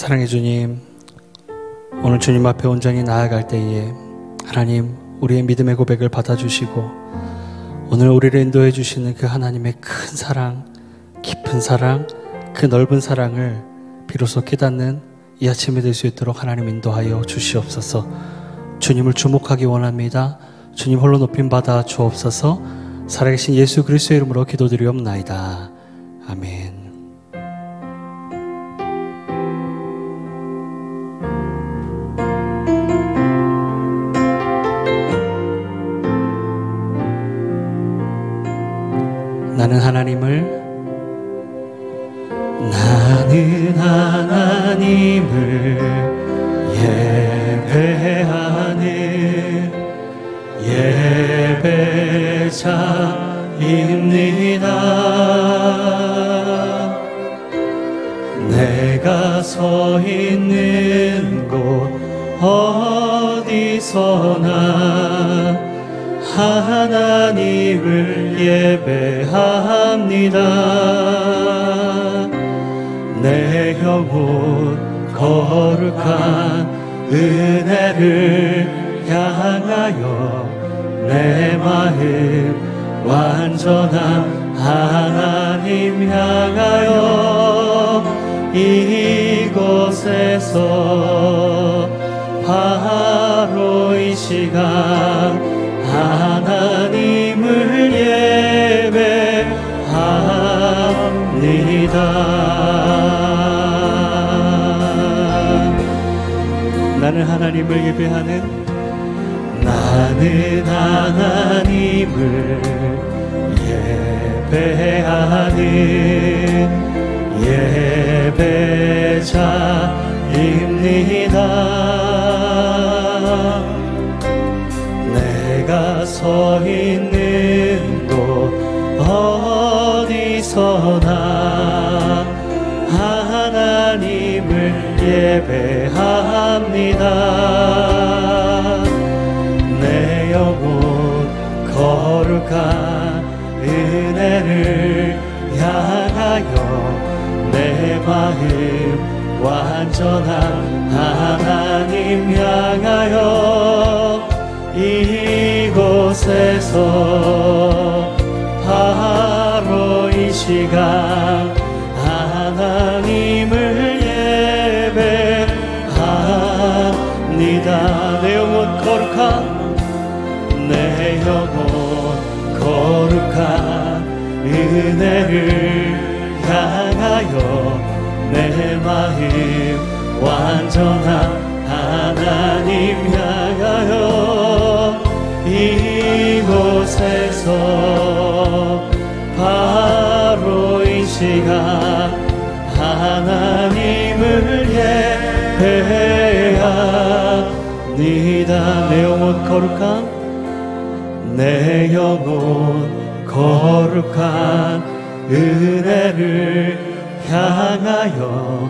사랑의 주님, 오늘 주님 앞에 온전히 나아갈 때에 하나님 우리의 믿음의 고백을 받아주시고 오늘 우리를 인도해 주시는 그 하나님의 큰 사랑, 깊은 사랑, 그 넓은 사랑을 비로소 깨닫는 이 아침이 될 수 있도록 하나님 인도하여 주시옵소서. 주님을 주목하기 원합니다. 주님 홀로 높임 받아 주옵소서. 살아계신 예수 그리스도의 이름으로 기도드리옵나이다. 아멘. 나는 하나님을 예배하는 예배자입니다. 내가 서 있는 곳 어디서나 하나님을 예배합니다. 내 영혼 거룩한 은혜를 향하여 내 마음 완전한 하나님 향하여 이곳에서 바로 이 시간 하나님을 예배합니다. 나는 하나님을 예배하는 예배자입니다. 내가 서 있는 곳 어디서나 하나님을 예배합니다. 내 영혼 거룩한 은혜를 향하여 내 마음 완전한 하나님 향하여 이곳에서 바로 이 시간 하나님을 예배합니다. 내 영혼 거룩한 은혜를 향하여 내 마음 완전한 하나님 향하여 이곳에서 바로 이 시간 하나님을 예배합니다. 내 영혼 거룩한 은혜를 향하여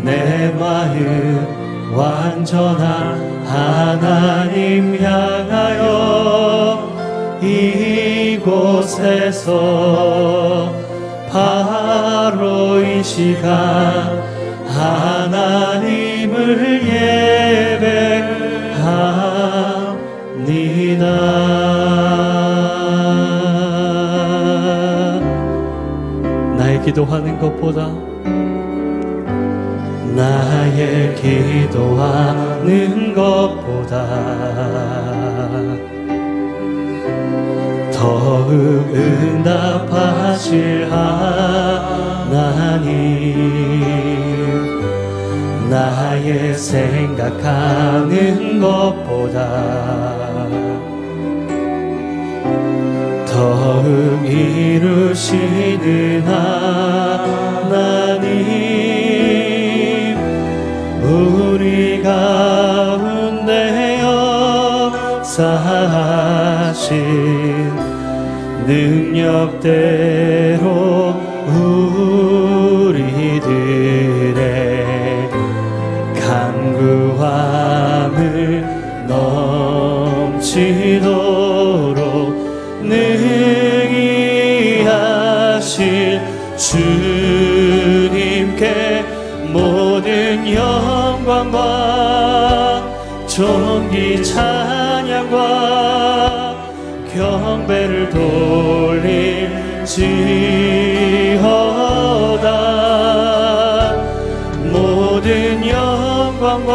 내 마음 완전한 하나님 향하여 이곳에서 바로 이 시간 하나님을 예배합니다. 나의 기도하는 것보다 더욱 응답하실 하나님, 나의 생각하는 것보다 더욱 이루시는 하나님, 우리 가운데 역사하신 능력대로 우리들의 간구함을 넘치도록 능히 하실 주님께 모든 영광과 존귀 찬양과 경배를 돌릴지어다. 모든 영광과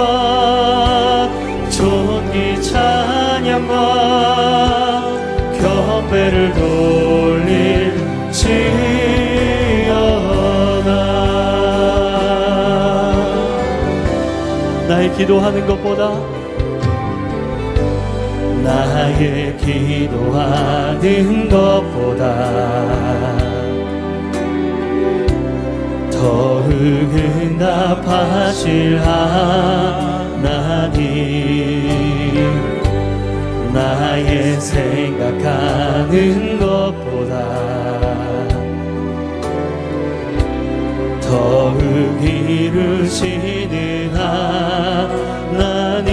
존귀 찬양과 경배를 돌릴지어다. 나의 기도하는 것보다 나의 기도하는 것보다 더 응답하실 하나님, 나의 생각하는 것보다 더욱 이루시는 하나님,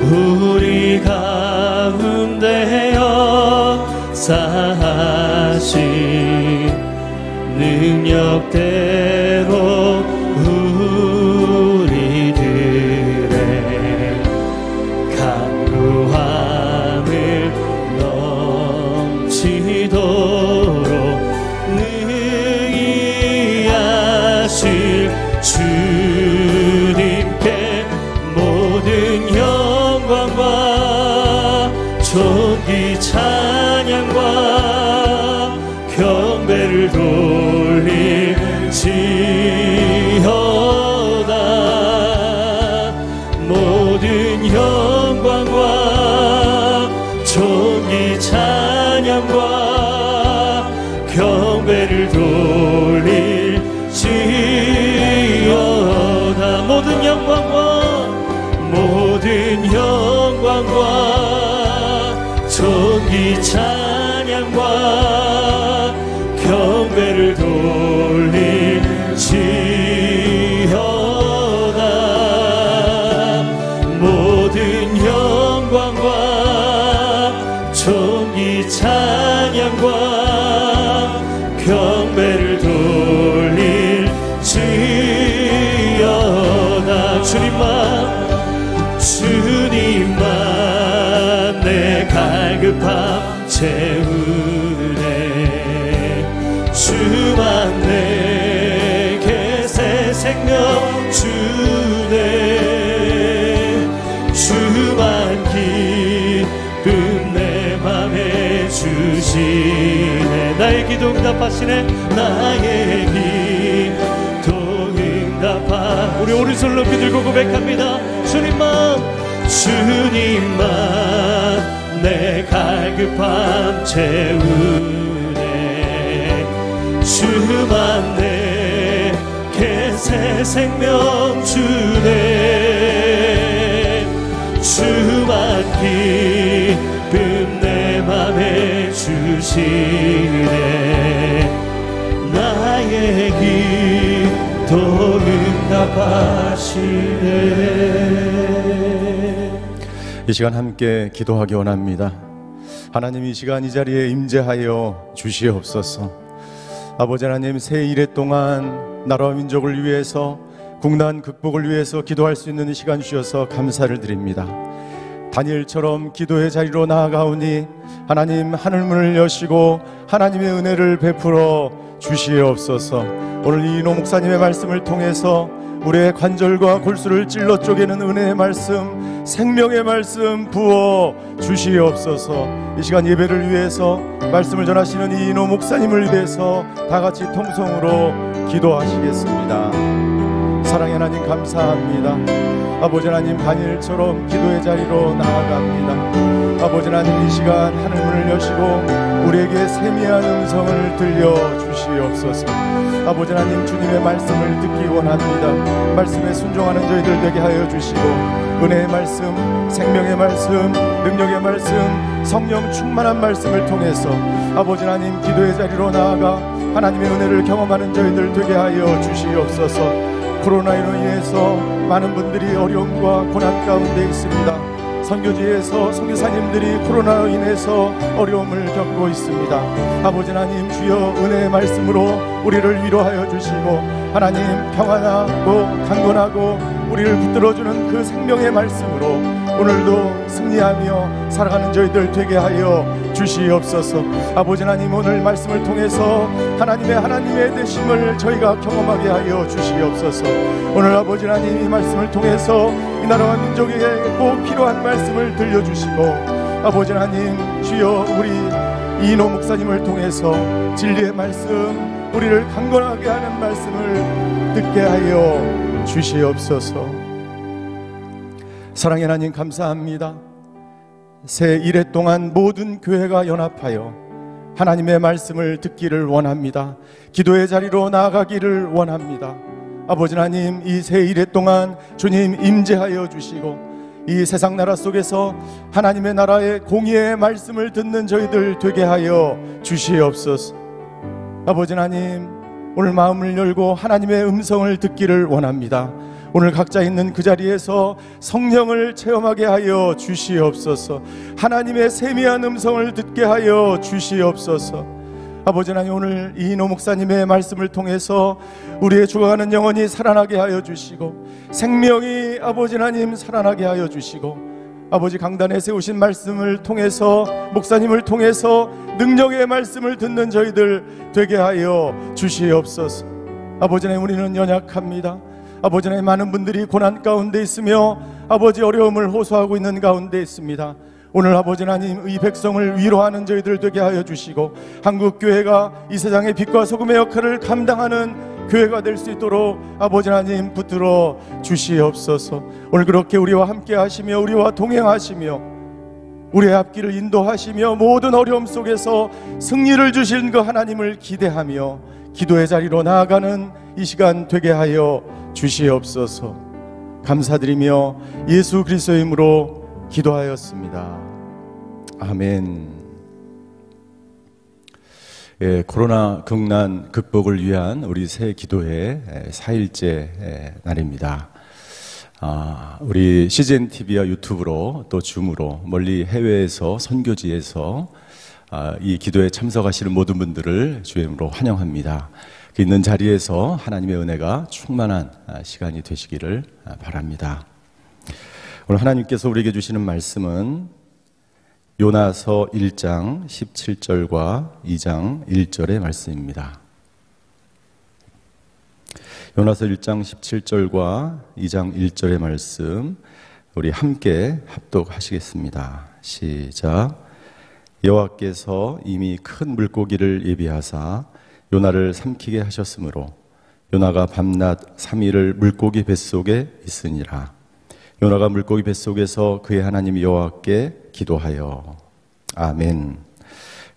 우리 가운데 역사하신 능력대로 우리들의 간구함을 넘치도록 능히 하실 주님께 모든 영광과 존귀 찬양과 경배를 돌릴지어다. 모든 영광과 존귀 찬양과 경배를 돌릴지어다. 모든 영광과 존귀 찬양과 경배를 돌릴지어다. 모든 영광과 존귀 찬양과 경배를 돌릴지어다. 주님만 내 갈급함 채우네. 주만 내게 새 생명 주네. 주만 기쁨 내 맘에 주시네. 나의 기도 응답하시네. 나의 기도 응답하. 우리 오른손 높이 들고 고백합니다. 주님만 내 갈급함 채우네. 주만 내게 새 생명 주네. 주만 기쁨 내 맘에 주시네. 나의 기도 응답하시네. 이 시간 함께 기도하기 원합니다. 하나님, 이 시간 이 자리에 임재하여 주시옵소서. 아버지 하나님, 새 일해 동안 나라와 민족을 위해서, 국난 극복을 위해서 기도할 수 있는 이 시간 주셔서 감사를 드립니다. 다니엘처럼 기도의 자리로 나아가오니 하나님, 하늘문을 여시고 하나님의 은혜를 베풀어 주시옵소서. 오늘 이인호 목사님의 말씀을 통해서 우리의 관절과 골수를 찔러 쪼개는 은혜의 말씀, 생명의 말씀 부어 주시옵소서. 이 시간 예배를 위해서 말씀을 전하시는 이인호 목사님을 위해서 다 같이 통성으로 기도하시겠습니다. 사랑의 하나님, 감사합니다. 아버지 하나님, 다니엘처럼 기도의 자리로 나아갑니다. 아버지 하나님, 이 시간 하늘문을 여시고 우리에게 세미한 음성을 들려주시옵소서. 아버지 하나님, 주님의 말씀을 듣기 원합니다. 말씀에 순종하는 저희들 되게 하여 주시고, 은혜의 말씀, 생명의 말씀, 능력의 말씀, 성령 충만한 말씀을 통해서 아버지 하나님, 기도의 자리로 나아가 하나님의 은혜를 경험하는 저희들 되게 하여 주시옵소서. 코로나19로 인해서 많은 분들이 어려움과 고난 가운데 있습니다. 선교지에서 선교사님들이 코로나로 인해서 어려움을 겪고 있습니다. 아버지 하나님, 주여 은혜의 말씀으로 우리를 위로하여 주시고, 하나님 평안하고 강건하고 우리를 붙들어주는 그 생명의 말씀으로 오늘도 승리하며 살아가는 저희들 되게 하여 주시옵소서. 아버지 하나님, 오늘 말씀을 통해서 하나님의 되심을 저희가 경험하게 하여 주시옵소서. 오늘 아버지 하나님, 이 말씀을 통해서 이 나라와 민족에게 꼭 필요한 말씀을 들려주시고, 아버지 하나님, 주여 우리 이인호 목사님을 통해서 진리의 말씀, 우리를 강건하게 하는 말씀을 듣게 하여 주시옵소서. 사랑의 하나님, 감사합니다. 새 1회 동안 모든 교회가 연합하여 하나님의 말씀을 듣기를 원합니다. 기도의 자리로 나아가기를 원합니다. 아버지 하나님, 이 새 1회 동안 주님 임재하여 주시고, 이 세상 나라 속에서 하나님의 나라의 공의의 말씀을 듣는 저희들 되게 하여 주시옵소서. 아버지 하나님, 오늘 마음을 열고 하나님의 음성을 듣기를 원합니다. 오늘 각자 있는 그 자리에서 성령을 체험하게 하여 주시옵소서. 하나님의 세미한 음성을 듣게 하여 주시옵소서. 아버지 하나님, 오늘 이인호 목사님의 말씀을 통해서 우리의 죽어가는 영혼이 살아나게 하여 주시고, 생명이 아버지 하나님 살아나게 하여 주시고, 아버지 강단에 세우신 말씀을 통해서, 목사님을 통해서 능력의 말씀을 듣는 저희들 되게 하여 주시옵소서. 아버지 하나님, 우리는 연약합니다. 아버지 하나님, 많은 분들이 고난 가운데 있으며 아버지 어려움을 호소하고 있는 가운데 있습니다. 오늘 아버지 하나님, 이 백성을 위로하는 저희들 되게 하여 주시고, 한국교회가 이 세상의 빛과 소금의 역할을 감당하는 교회가 될 수 있도록 아버지 하나님 붙들어 주시옵소서. 오늘 그렇게 우리와 함께 하시며 우리와 동행하시며 우리의 앞길을 인도하시며 모든 어려움 속에서 승리를 주신 그 하나님을 기대하며 기도의 자리로 나아가는 이 시간 되게 하여 주시옵소서. 감사드리며 예수 그리스도의 이름으로 기도하였습니다. 아멘. 예, 코로나 국난 극복을 위한 우리 새 기도회 4일째 날입니다. 우리 CGN TV와 유튜브로 또 줌으로 멀리 해외에서 선교지에서 이 기도에 참석하시는 모든 분들을 주의 이름으로 환영합니다. 그 있는 자리에서 하나님의 은혜가 충만한 시간이 되시기를 바랍니다. 오늘 하나님께서 우리에게 주시는 말씀은 요나서 1장 17절과 2장 1절의 말씀입니다. 요나서 1장 17절과 2장 1절의 말씀 우리 함께 합독하시겠습니다. 시작. 여호와께서 이미 큰 물고기를 예비하사 요나를 삼키게 하셨으므로 요나가 밤낮 3일을 물고기 뱃속에 있으니라. 요나가 물고기 뱃속에서 그의 하나님 여호와께 기도하여. 아멘.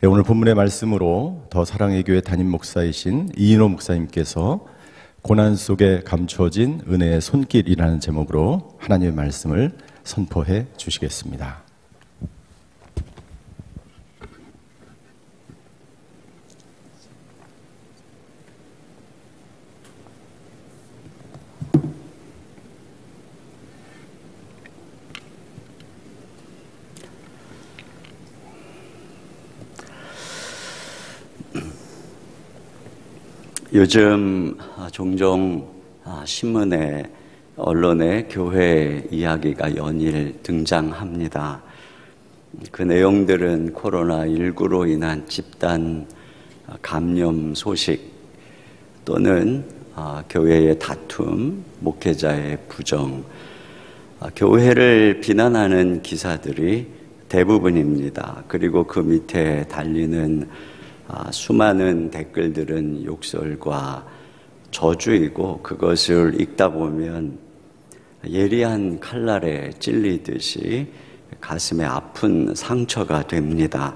오늘 본문의 말씀으로 더 사랑의 교회 담임 목사이신 이인호 목사님께서 고난 속에 감춰진 은혜의 손길이라는 제목으로 하나님의 말씀을 선포해 주시겠습니다. 요즘 종종 신문에 언론에 교회 이야기가 연일 등장합니다. 그 내용들은 코로나19로 인한 집단 감염 소식 또는 교회의 다툼, 목회자의 부정, 교회를 비난하는 기사들이 대부분입니다. 그리고 그 밑에 달리는 수많은 댓글들은 욕설과 저주이고 그것을 읽다 보면 예리한 칼날에 찔리듯이 가슴에 아픈 상처가 됩니다.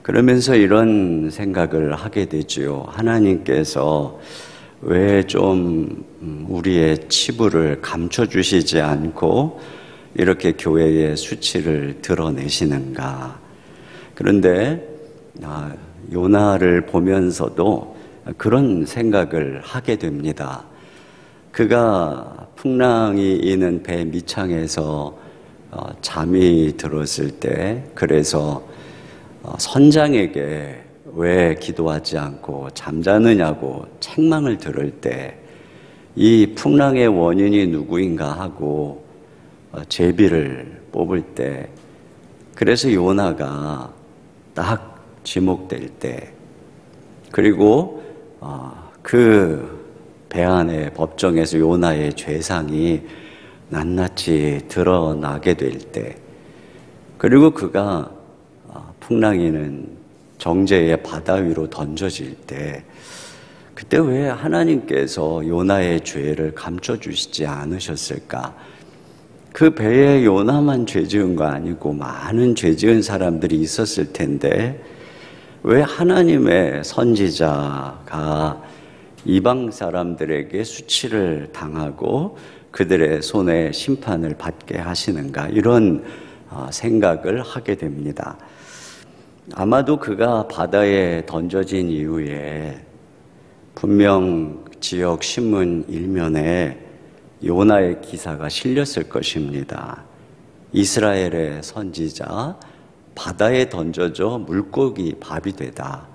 그러면서 이런 생각을 하게 되지요. 하나님께서 왜 좀 우리의 치부를 감춰주시지 않고 이렇게 교회의 수치를 드러내시는가. 그런데 요나를 보면서도 그런 생각을 하게 됩니다. 그가 풍랑이 이는 배 밑창에서 잠이 들었을 때, 그래서 선장에게 왜 기도하지 않고 잠자느냐고 책망을 들을 때 이 풍랑의 원인이 누구인가 하고 제비를 뽑을 때, 그래서 요나가 딱 지목될 때, 그리고 그 배 안에 법정에서 요나의 죄상이 낱낱이 드러나게 될 때, 그리고 그가 풍랑이는 정죄의 바다 위로 던져질 때, 그때 왜 하나님께서 요나의 죄를 감춰주시지 않으셨을까? 그 배에 요나만 죄 지은 거 아니고 많은 죄 지은 사람들이 있었을 텐데, 왜 하나님의 선지자가 이방 사람들에게 수치를 당하고 그들의 손에 심판을 받게 하시는가? 이런 생각을 하게 됩니다. 아마도 그가 바다에 던져진 이후에 분명 지역 신문 일면에 요나의 기사가 실렸을 것입니다. 이스라엘의 선지자 바다에 던져져 물고기 밥이 되다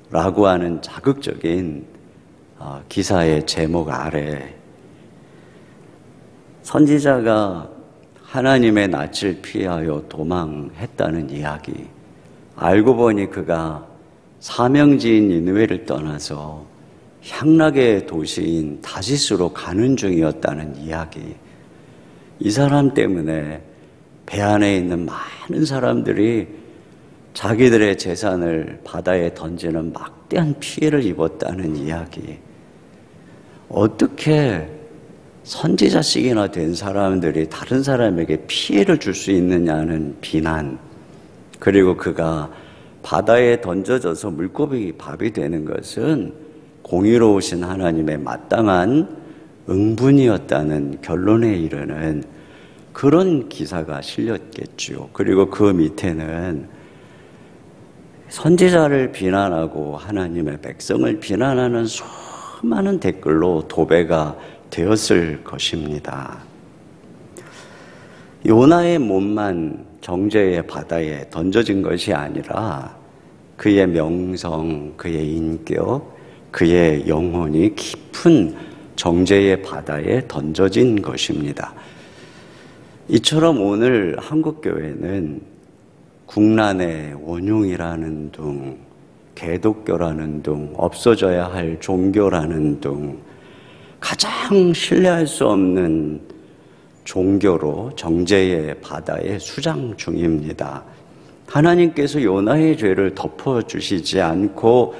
라고 하는 자극적인 기사의 제목 아래 선지자가 하나님의 낯을 피하여 도망했다는 이야기, 알고 보니 그가 사명지인 니느웨를 떠나서 향락의 도시인 다시스로 가는 중이었다는 이야기, 이 사람 때문에 배 안에 있는 많은 사람들이 자기들의 재산을 바다에 던지는 막대한 피해를 입었다는 이야기, 어떻게 선지자씩이나 된 사람들이 다른 사람에게 피해를 줄 수 있느냐는 비난, 그리고 그가 바다에 던져져서 물고기 밥이 되는 것은 공의로우신 하나님의 마땅한 응분이었다는 결론에 이르는 그런 기사가 실렸겠죠. 그리고 그 밑에는 선지자를 비난하고 하나님의 백성을 비난하는 수많은 댓글로 도배가 되었을 것입니다. 요나의 몸만 정죄의 바다에 던져진 것이 아니라 그의 명성, 그의 인격, 그의 영혼이 깊은 정죄의 바다에 던져진 것입니다. 이처럼 오늘 한국교회는 국난의 원흉이라는 둥, 개독교라는 둥, 없어져야 할 종교라는 둥, 가장 신뢰할 수 없는 종교로 정죄의 바다에 수장 중입니다. 하나님께서 요나의 죄를 덮어주시지 않고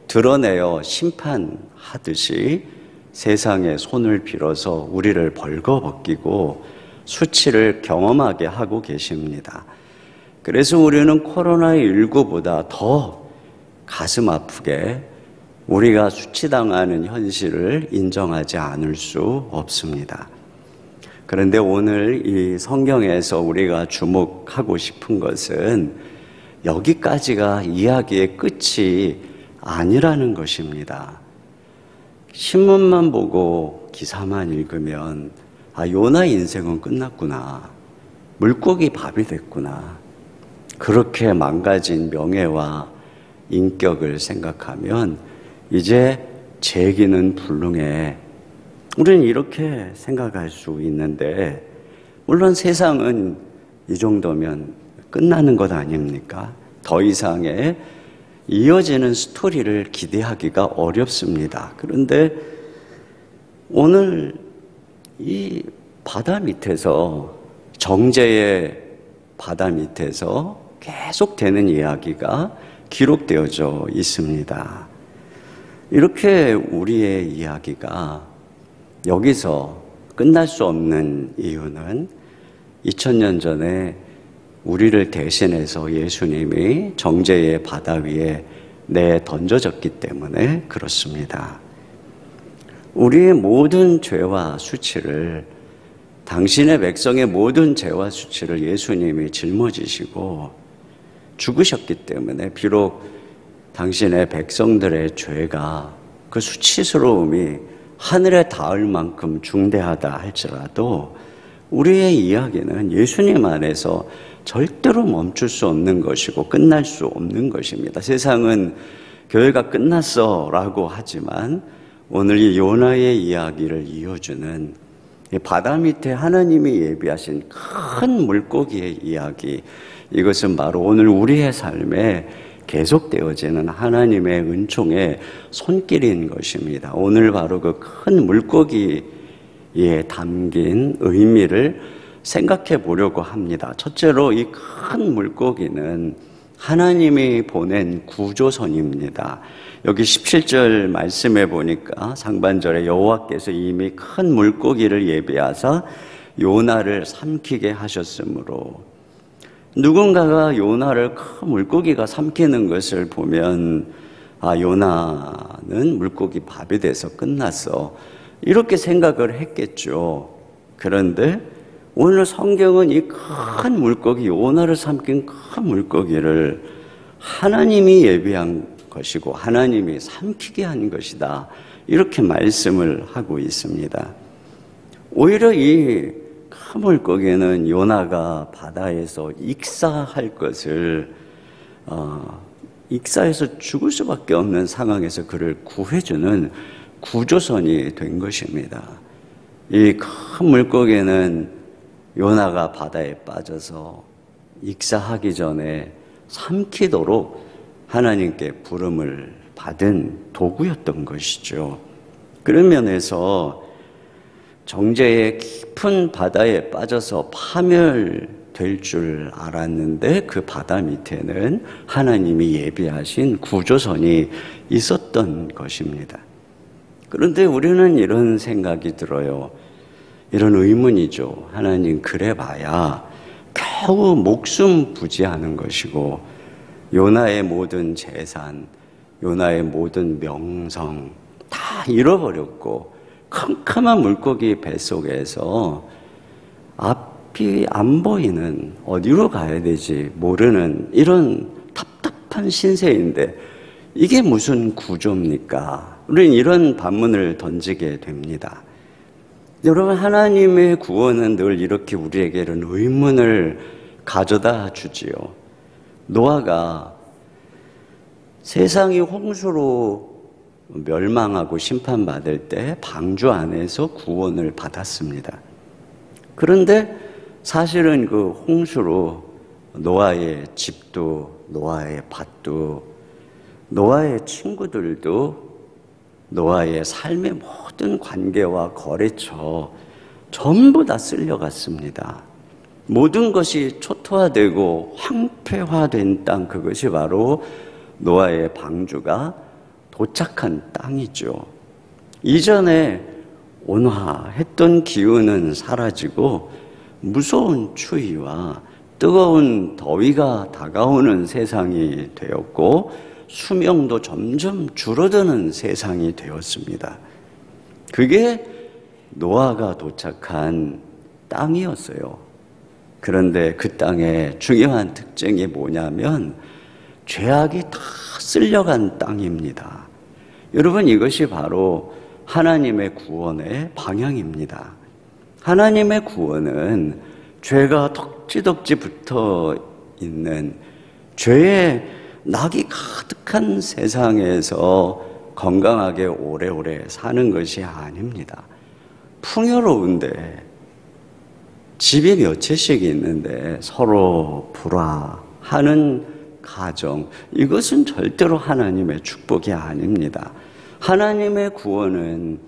드러내어 심판하듯이 세상에 손을 빌어서 우리를 벌거벗기고 수치를 경험하게 하고 계십니다. 그래서 우리는 코로나19보다 더 가슴 아프게 우리가 수치당하는 현실을 인정하지 않을 수 없습니다. 그런데 오늘 이 성경에서 우리가 주목하고 싶은 것은 여기까지가 이야기의 끝이 아니라는 것입니다. 신문만 보고 기사만 읽으면 요나 인생은 끝났구나, 물고기 밥이 됐구나, 그렇게 망가진 명예와 인격을 생각하면 이제 재기는 불능해, 우리는 이렇게 생각할 수 있는데, 물론 세상은 이 정도면 끝나는 것 아닙니까? 더 이상의 이어지는 스토리를 기대하기가 어렵습니다. 그런데 오늘 이 바다 밑에서, 정죄의 바다 밑에서 계속되는 이야기가 기록되어져 있습니다. 이렇게 우리의 이야기가 여기서 끝날 수 없는 이유는 2000년 전에 우리를 대신해서 예수님이 정죄의 바다 위에 내던져졌기 때문에 그렇습니다. 우리의 모든 죄와 수치를, 당신의 백성의 모든 죄와 수치를 예수님이 짊어지시고 죽으셨기 때문에 비록 당신의 백성들의 죄가, 그 수치스러움이 하늘에 닿을 만큼 중대하다 할지라도 우리의 이야기는 예수님 안에서 절대로 멈출 수 없는 것이고 끝날 수 없는 것입니다. 세상은 교회가 끝났어 라고 하지만 오늘 이 요나의 이야기를 이어주는 바다 밑에 하나님이 예비하신 큰 물고기의 이야기, 이것은 바로 오늘 우리의 삶에 계속되어지는 하나님의 은총의 손길인 것입니다. 오늘 바로 그 큰 물고기에 담긴 의미를 생각해 보려고 합니다. 첫째로 이 큰 물고기는 하나님이 보낸 구조선입니다. 여기 17절 말씀해 보니까 상반절에 여호와께서 이미 큰 물고기를 예비하사 요나를 삼키게 하셨으므로, 누군가가 요나를 큰 물고기가 삼키는 것을 보면 요나는 물고기 밥이 돼서 끝났어, 이렇게 생각을 했겠죠. 그런데 오늘 성경은 이 큰 물고기, 요나를 삼킨 큰 물고기를 하나님이 예비한 것이고 하나님이 삼키게 한 것이다, 이렇게 말씀을 하고 있습니다. 오히려 이 큰 물고기는 요나가 바다에서 익사할 것을 익사해서 죽을 수밖에 없는 상황에서 그를 구해주는 구조선이 된 것입니다. 이 큰 물고기는 요나가 바다에 빠져서 익사하기 전에 삼키도록 하나님께 부름을 받은 도구였던 것이죠. 그런 면에서 정죄의 깊은 바다에 빠져서 파멸될 줄 알았는데 그 바다 밑에는 하나님이 예비하신 구조선이 있었던 것입니다. 그런데 우리는 이런 생각이 들어요. 이런 의문이죠. 하나님, 그래봐야 겨우 목숨 부지하는 것이고 요나의 모든 재산, 요나의 모든 명성 다 잃어버렸고 캄캄한 물고기 뱃속에서 앞이 안 보이는, 어디로 가야 될지 모르는 이런 답답한 신세인데 이게 무슨 구조입니까? 우리는 이런 반문을 던지게 됩니다. 여러분, 하나님의 구원은 늘 이렇게 우리에게 이런 의문을 가져다 주지요. 노아가 세상이 홍수로 멸망하고 심판받을 때 방주 안에서 구원을 받았습니다. 그런데 사실은 그 홍수로 노아의 집도, 노아의 밭도, 노아의 친구들도, 노아의 삶의 모든 관계와 거래처 전부 다 쓸려갔습니다. 모든 것이 초토화되고 황폐화된 땅, 그것이 바로 노아의 방주가 도착한 땅이죠. 이전에 온화했던 기운은 사라지고 무서운 추위와 뜨거운 더위가 다가오는 세상이 되었고 수명도 점점 줄어드는 세상이 되었습니다. 그게 노아가 도착한 땅이었어요. 그런데 그 땅의 중요한 특징이 뭐냐면 죄악이 다 쓸려간 땅입니다. 여러분, 이것이 바로 하나님의 구원의 방향입니다. 하나님의 구원은 죄가 덕지덕지 붙어 있는 죄의 낙이 가득한 세상에서 건강하게 오래오래 사는 것이 아닙니다. 풍요로운데 집이 몇 채씩 있는데 서로 불화하는 가정, 이것은 절대로 하나님의 축복이 아닙니다. 하나님의 구원은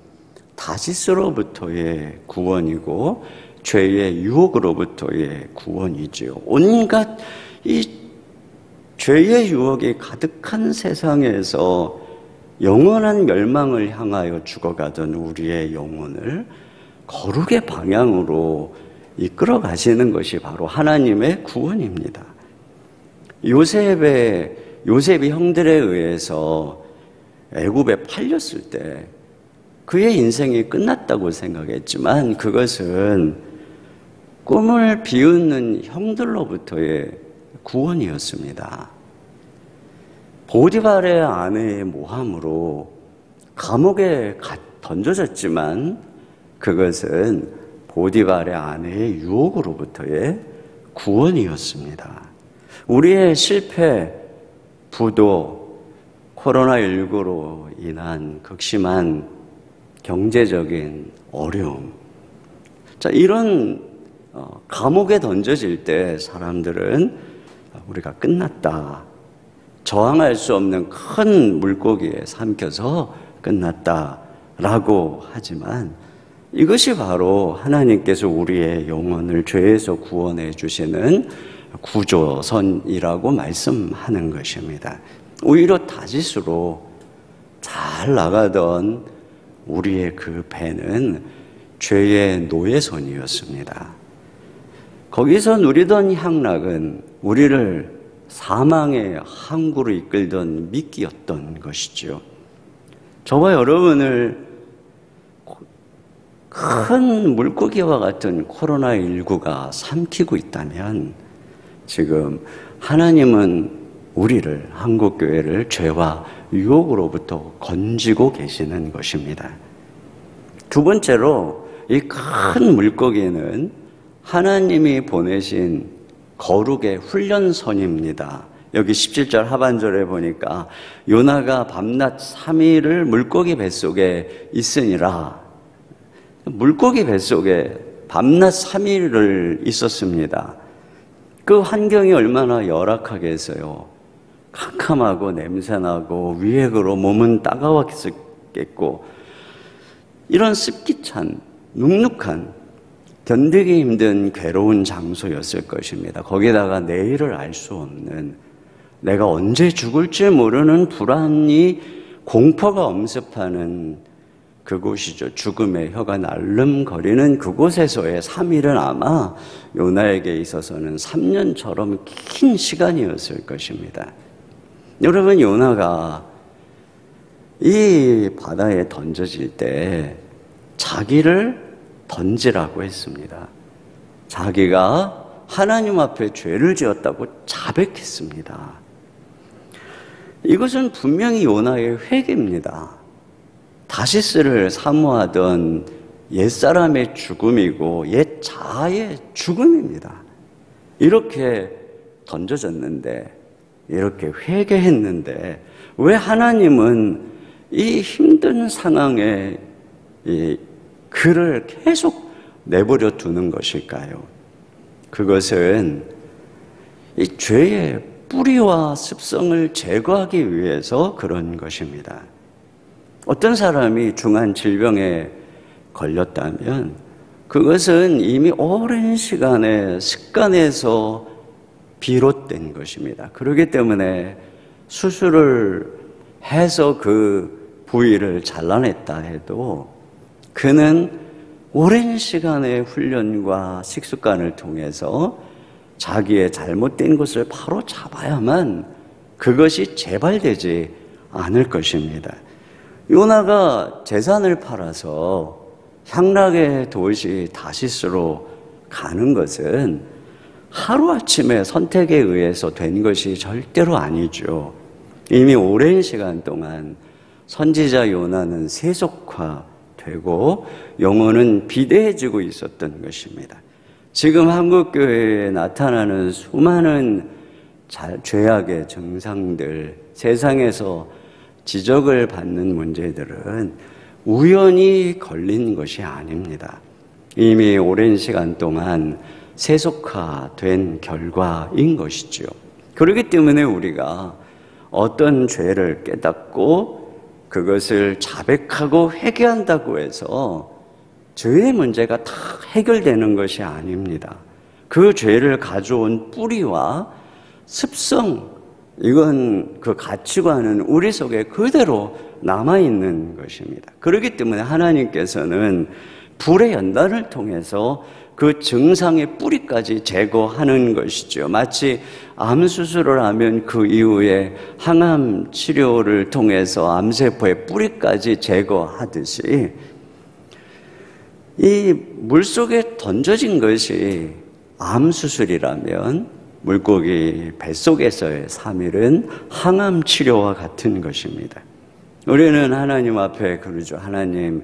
다시스로부터의 구원이고 죄의 유혹으로부터의 구원이지요. 온갖 이 죄의 유혹이 가득한 세상에서 영원한 멸망을 향하여 죽어가던 우리의 영혼을 거룩의 방향으로 이끌어 가시는 것이 바로 하나님의 구원입니다. 요셉이 형들에 의해서 애굽에 팔렸을 때 그의 인생이 끝났다고 생각했지만 그것은 꿈을 비웃는 형들로부터의 구원이었습니다. 보디발의 아내의 모함으로 감옥에 던져졌지만 그것은 보디발의 아내의 유혹으로부터의 구원이었습니다. 우리의 실패, 부도, 코로나19로 인한 극심한 경제적인 어려움. 자, 이런 감옥에 던져질 때 사람들은 우리가 끝났다. 저항할 수 없는 큰 물고기에 삼켜서 끝났다라고 하지만 이것이 바로 하나님께서 우리의 영혼을 죄에서 구원해 주시는 구조선이라고 말씀하는 것입니다. 오히려 다짓으로 잘 나가던 우리의 그 배는 죄의 노예선이었습니다. 거기서 누리던 향락은 우리를 사망의 항구로 이끌던 미끼였던 것이죠. 저와 여러분을 큰 물고기와 같은 코로나19가 삼키고 있다면 지금 하나님은 우리를, 한국교회를 죄와 유혹으로부터 건지고 계시는 것입니다. 두 번째로 이 큰 물고기는 하나님이 보내신 거룩의 훈련선입니다. 여기 17절 하반절에 보니까 요나가 밤낮 3일을 물고기 뱃속에 있으니라. 물고기 뱃속에 밤낮 3일을 있었습니다. 그 환경이 얼마나 열악하겠어요. 캄캄하고 냄새나고 위액으로 몸은 따가웠겠고 이런 습기찬, 눅눅한 견디기 힘든 괴로운 장소였을 것입니다. 거기다가 내일을 알 수 없는 내가 언제 죽을지 모르는 불안이 공포가 엄습하는 그곳이죠. 죽음의 혀가 날름거리는 그곳에서의 3일은 아마 요나에게 있어서는 3년처럼 긴 시간이었을 것입니다. 여러분, 요나가 이 바다에 던져질 때 자기를 던지라고 했습니다. 자기가 하나님 앞에 죄를 지었다고 자백했습니다. 이것은 분명히 요나의 회개입니다. 다시스를 사모하던 옛사람의 죽음이고 옛 자아의 죽음입니다. 이렇게 던져졌는데, 이렇게 회개했는데 왜 하나님은 이 힘든 상황에 그를 계속 내버려 두는 것일까요? 그것은 이 죄의 뿌리와 습성을 제거하기 위해서 그런 것입니다. 어떤 사람이 중한 질병에 걸렸다면 그것은 이미 오랜 시간의 습관에서 비롯된 것입니다. 그렇기 때문에 수술을 해서 그 부위를 잘라냈다 해도 그는 오랜 시간의 훈련과 식습관을 통해서 자기의 잘못된 것을 바로 잡아야만 그것이 재발되지 않을 것입니다. 요나가 재산을 팔아서 향락의 도시 다시스로 가는 것은 하루아침에 선택에 의해서 된 것이 절대로 아니죠. 이미 오랜 시간 동안 선지자 요나는 세속화되고 영혼은 비대해지고 있었던 것입니다. 지금 한국교회에 나타나는 수많은 죄악의 증상들, 세상에서 지적을 받는 문제들은 우연히 걸린 것이 아닙니다. 이미 오랜 시간 동안 세속화된 결과인 것이죠. 그렇기 때문에 우리가 어떤 죄를 깨닫고 그것을 자백하고 회개한다고 해서 죄의 문제가 다 해결되는 것이 아닙니다. 그 죄를 가져온 뿌리와 습성, 이건 그 가치관은 우리 속에 그대로 남아있는 것입니다. 그렇기 때문에 하나님께서는 불의 연단을 통해서 그 증상의 뿌리까지 제거하는 것이죠. 마치 암 수술을 하면 그 이후에 항암 치료를 통해서 암세포의 뿌리까지 제거하듯이 이 물속에 던져진 것이 암 수술이라면 물고기 뱃속에서의 3일은 항암 치료와 같은 것입니다. 우리는 하나님 앞에 그러죠. 하나님,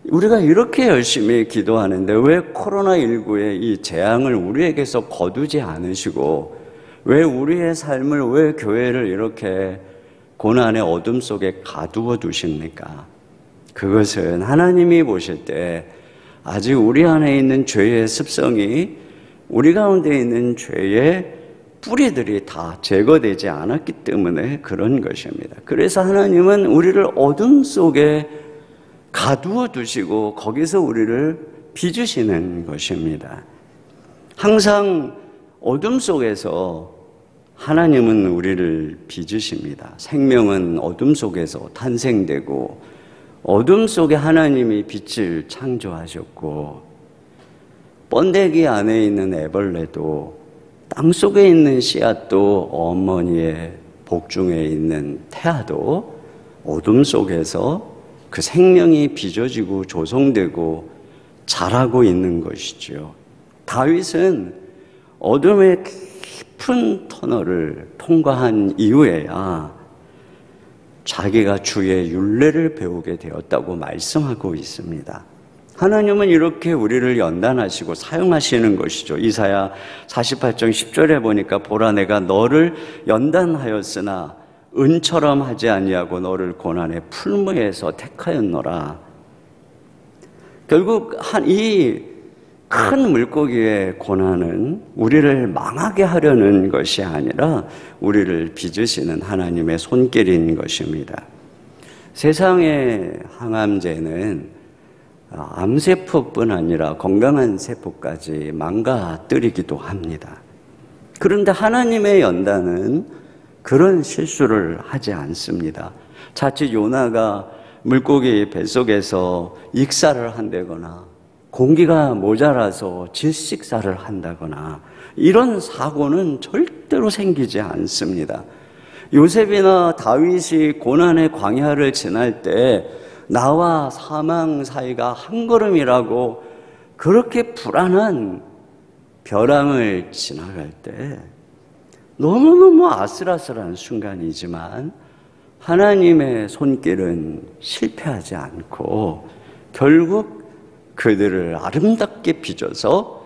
우리가 이렇게 열심히 기도하는데 왜 코로나19의 이 재앙을 우리에게서 거두지 않으시고 왜 우리의 삶을, 왜 교회를 이렇게 고난의 어둠 속에 가두어 두십니까? 그것은 하나님이 보실 때 아직 우리 안에 있는 죄의 습성이, 우리 가운데 있는 죄의 뿌리들이 다 제거되지 않았기 때문에 그런 것입니다. 그래서 하나님은 우리를 어둠 속에 가두어 두시고 거기서 우리를 빚으시는 것입니다. 항상 어둠 속에서 하나님은 우리를 빚으십니다. 생명은 어둠 속에서 탄생되고 어둠 속에 하나님이 빛을 창조하셨고, 번데기 안에 있는 애벌레도, 땅 속에 있는 씨앗도, 어머니의 복중에 있는 태아도 어둠 속에서 그 생명이 빚어지고 조성되고 자라고 있는 것이죠. 다윗은 어둠의 깊은 터널을 통과한 이후에야 자기가 주의 율례를 배우게 되었다고 말씀하고 있습니다. 하나님은 이렇게 우리를 연단하시고 사용하시는 것이죠. 이사야 48장 10절에 보니까 보라, 내가 너를 연단하였으나 은처럼 하지 아니하고 너를 고난의 풀무에서 택하였노라. 결국 이 큰 물고기의 고난은 우리를 망하게 하려는 것이 아니라 우리를 빚으시는 하나님의 손길인 것입니다. 세상의 항암제는 암세포뿐 아니라 건강한 세포까지 망가뜨리기도 합니다. 그런데 하나님의 연단은 그런 실수를 하지 않습니다. 자칫 요나가 물고기 뱃속에서 익사를 한다거나 공기가 모자라서 질식사를 한다거나 이런 사고는 절대로 생기지 않습니다. 요셉이나 다윗이 고난의 광야를 지날 때 나와 사망 사이가 한 걸음이라고 그렇게 불안한 벼랑을 지나갈 때 너무너무 아슬아슬한 순간이지만 하나님의 손길은 실패하지 않고 결국 그들을 아름답게 빚어서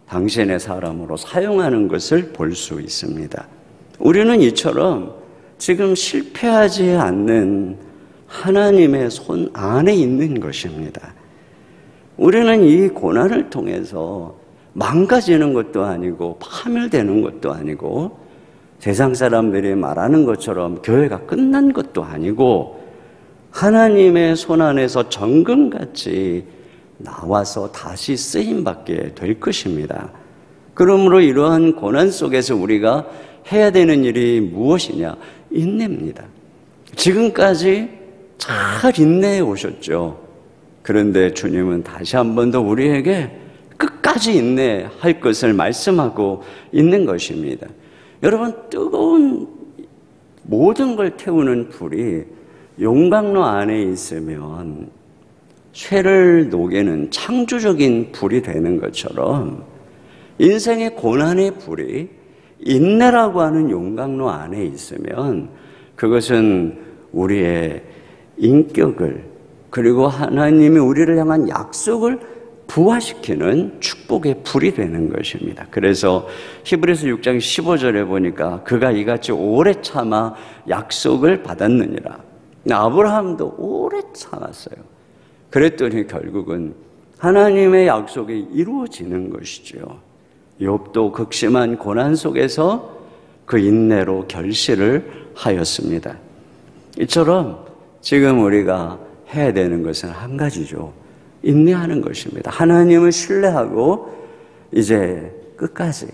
당신의 사람으로 사용하는 것을 볼 수 있습니다. 우리는 이처럼 지금 실패하지 않는 하나님의 손 안에 있는 것입니다. 우리는 이 고난을 통해서 망가지는 것도 아니고 파멸되는 것도 아니고 세상 사람들이 말하는 것처럼 교회가 끝난 것도 아니고 하나님의 손 안에서 정금같이 나와서 다시 쓰임받게 될 것입니다. 그러므로 이러한 고난 속에서 우리가 해야 되는 일이 무엇이냐? 인내입니다. 지금까지 잘 인내해 오셨죠. 그런데 주님은 다시 한 번 더 우리에게 끝까지 인내할 것을 말씀하고 있는 것입니다. 여러분, 뜨거운 모든 걸 태우는 불이 용광로 안에 있으면 쇠를 녹이는 창조적인 불이 되는 것처럼 인생의 고난의 불이 인내라고 하는 용광로 안에 있으면 그것은 우리의 인격을, 그리고 하나님이 우리를 향한 약속을 부화시키는 축복의 불이 되는 것입니다. 그래서 히브리서 6장 15절에 보니까 그가 이같이 오래 참아 약속을 받았느니라. 아브라함도 오래 참았어요. 그랬더니 결국은 하나님의 약속이 이루어지는 것이죠. 욥도 극심한 고난 속에서 그 인내로 결실을 하였습니다. 이처럼 지금 우리가 해야 되는 것은 한 가지죠. 인내하는 것입니다. 하나님을 신뢰하고 이제 끝까지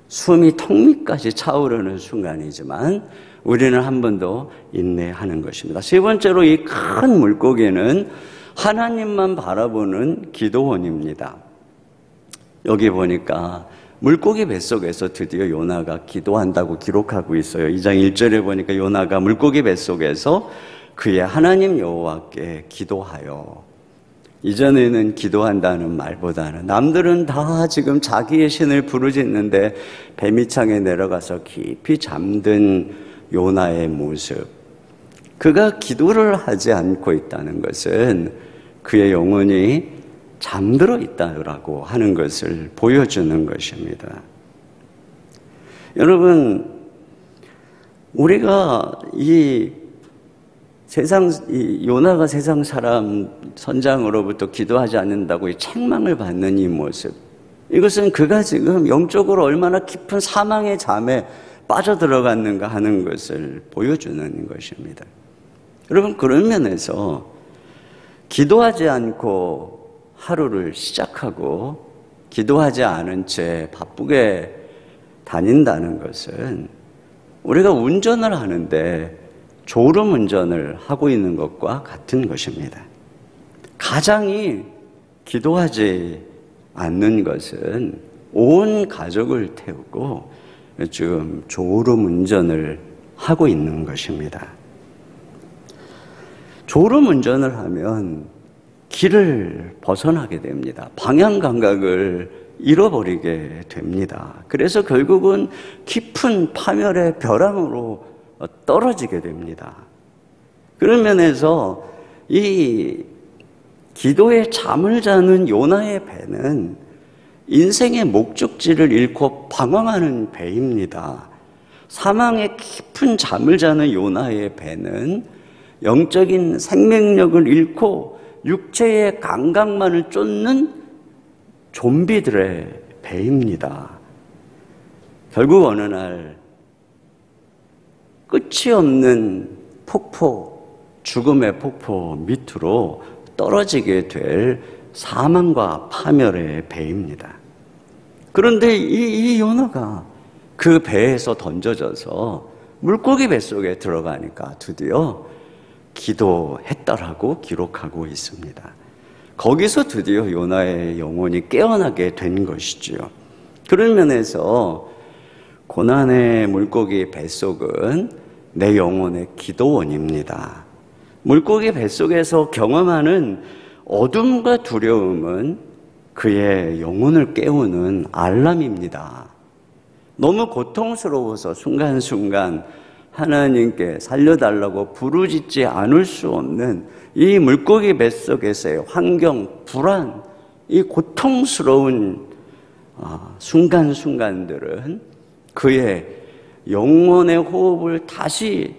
숨이 턱 밑까지 차오르는 순간이지만 우리는 한 번 더 인내하는 것입니다. 세 번째로 이 큰 물고기는 하나님만 바라보는 기도원입니다. 여기 보니까 물고기 뱃속에서 드디어 요나가 기도한다고 기록하고 있어요. 2장 1절에 보니까 요나가 물고기 뱃속에서 그의 하나님 여호와께 기도하여. 이전에는 기도한다는 말보다는 남들은 다 지금 자기의 신을 부르짖는데 배미창에 내려가서 깊이 잠든 요나의 모습, 그가 기도를 하지 않고 있다는 것은 그의 영혼이 잠들어 있다라고 하는 것을 보여주는 것입니다. 여러분, 우리가 요나가 세상 사람 선장으로부터 기도하지 않는다고 이 책망을 받는 이 모습, 이것은 그가 지금 영적으로 얼마나 깊은 사망의 잠에 빠져들어갔는가 하는 것을 보여주는 것입니다. 여러분, 그런 면에서 기도하지 않고 하루를 시작하고 기도하지 않은 채 바쁘게 다닌다는 것은 우리가 운전을 하는데 졸음 운전을 하고 있는 것과 같은 것입니다. 가장이 기도하지 않는 것은 온 가족을 태우고 지금 졸음 운전을 하고 있는 것입니다. 졸음 운전을 하면 길을 벗어나게 됩니다. 방향 감각을 잃어버리게 됩니다. 그래서 결국은 깊은 파멸의 벼랑으로 떨어지게 됩니다. 그런 면에서 이 기도에 잠을 자는 요나의 배는 인생의 목적지를 잃고 방황하는 배입니다. 사망의 깊은 잠을 자는 요나의 배는 영적인 생명력을 잃고 육체의 감각만을 쫓는 좀비들의 배입니다. 결국 어느 날 끝이 없는 폭포, 죽음의 폭포 밑으로 떨어지게 될 사망과 파멸의 배입니다. 그런데 이 요나가 그 배에서 던져져서 물고기 뱃속에 들어가니까 드디어 기도했다라고 기록하고 있습니다. 거기서 드디어 요나의 영혼이 깨어나게 된 것이지요. 그런 면에서 고난의 물고기 뱃속은 내 영혼의 기도원입니다. 물고기 뱃속에서 경험하는 어둠과 두려움은 그의 영혼을 깨우는 알람입니다. 너무 고통스러워서 순간순간 하나님께 살려달라고 부르짖지 않을 수 없는 이 물고기 뱃속에서의 환경, 불안, 이 고통스러운 순간순간들은 그의 영혼의 호흡을 다시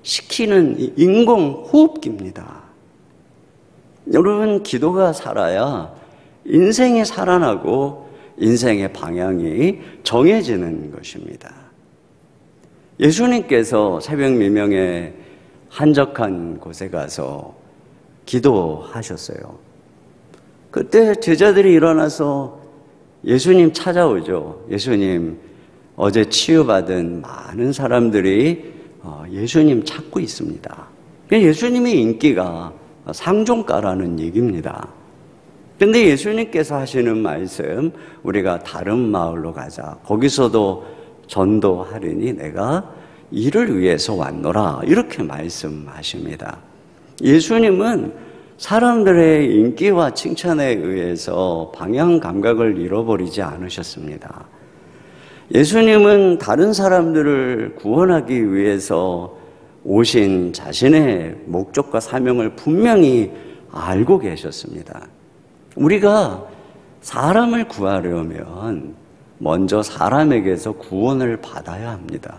시키는 인공 호흡기입니다. 여러분, 기도가 살아야 인생이 살아나고 인생의 방향이 정해지는 것입니다. 예수님께서 새벽 미명에 한적한 곳에 가서 기도하셨어요. 그때 제자들이 일어나서 예수님 찾아오죠. 예수님, 어제 치유받은 많은 사람들이 예수님 찾고 있습니다. 예수님의 인기가 상종가라는 얘기입니다. 그런데 예수님께서 하시는 말씀, 우리가 다른 마을로 가자. 거기서도 전도하리니 내가 이를 위해서 왔노라. 이렇게 말씀하십니다. 예수님은 사람들의 인기와 칭찬에 의해서 방향 감각을 잃어버리지 않으셨습니다. 예수님은 다른 사람들을 구원하기 위해서 오신 자신의 목적과 사명을 분명히 알고 계셨습니다. 우리가 사람을 구하려면 먼저 사람에게서 구원을 받아야 합니다.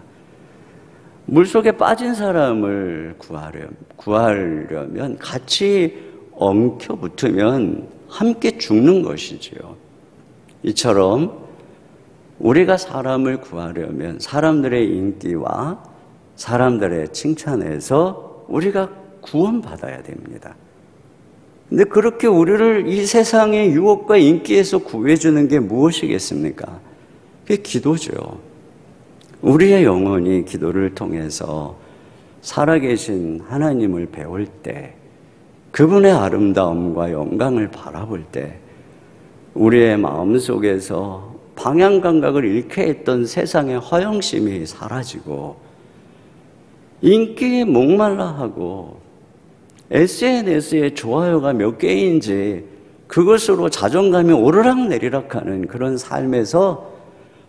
물속에 빠진 사람을 구하려면 같이 엉켜붙으면 함께 죽는 것이지요. 이처럼 우리가 사람을 구하려면 사람들의 인기와 사람들의 칭찬에서 우리가 구원받아야 됩니다. 근데 그렇게 우리를 이 세상의 유혹과 인기에서 구해주는 게 무엇이겠습니까? 그게 기도죠. 우리의 영혼이 기도를 통해서 살아계신 하나님을 배울 때, 그분의 아름다움과 영광을 바라볼 때 우리의 마음속에서 방향 감각을 잃게 했던 세상의 허영심이 사라지고 인기에 목말라 하고 SNS에 좋아요가 몇 개인지 그것으로 자존감이 오르락내리락하는 그런 삶에서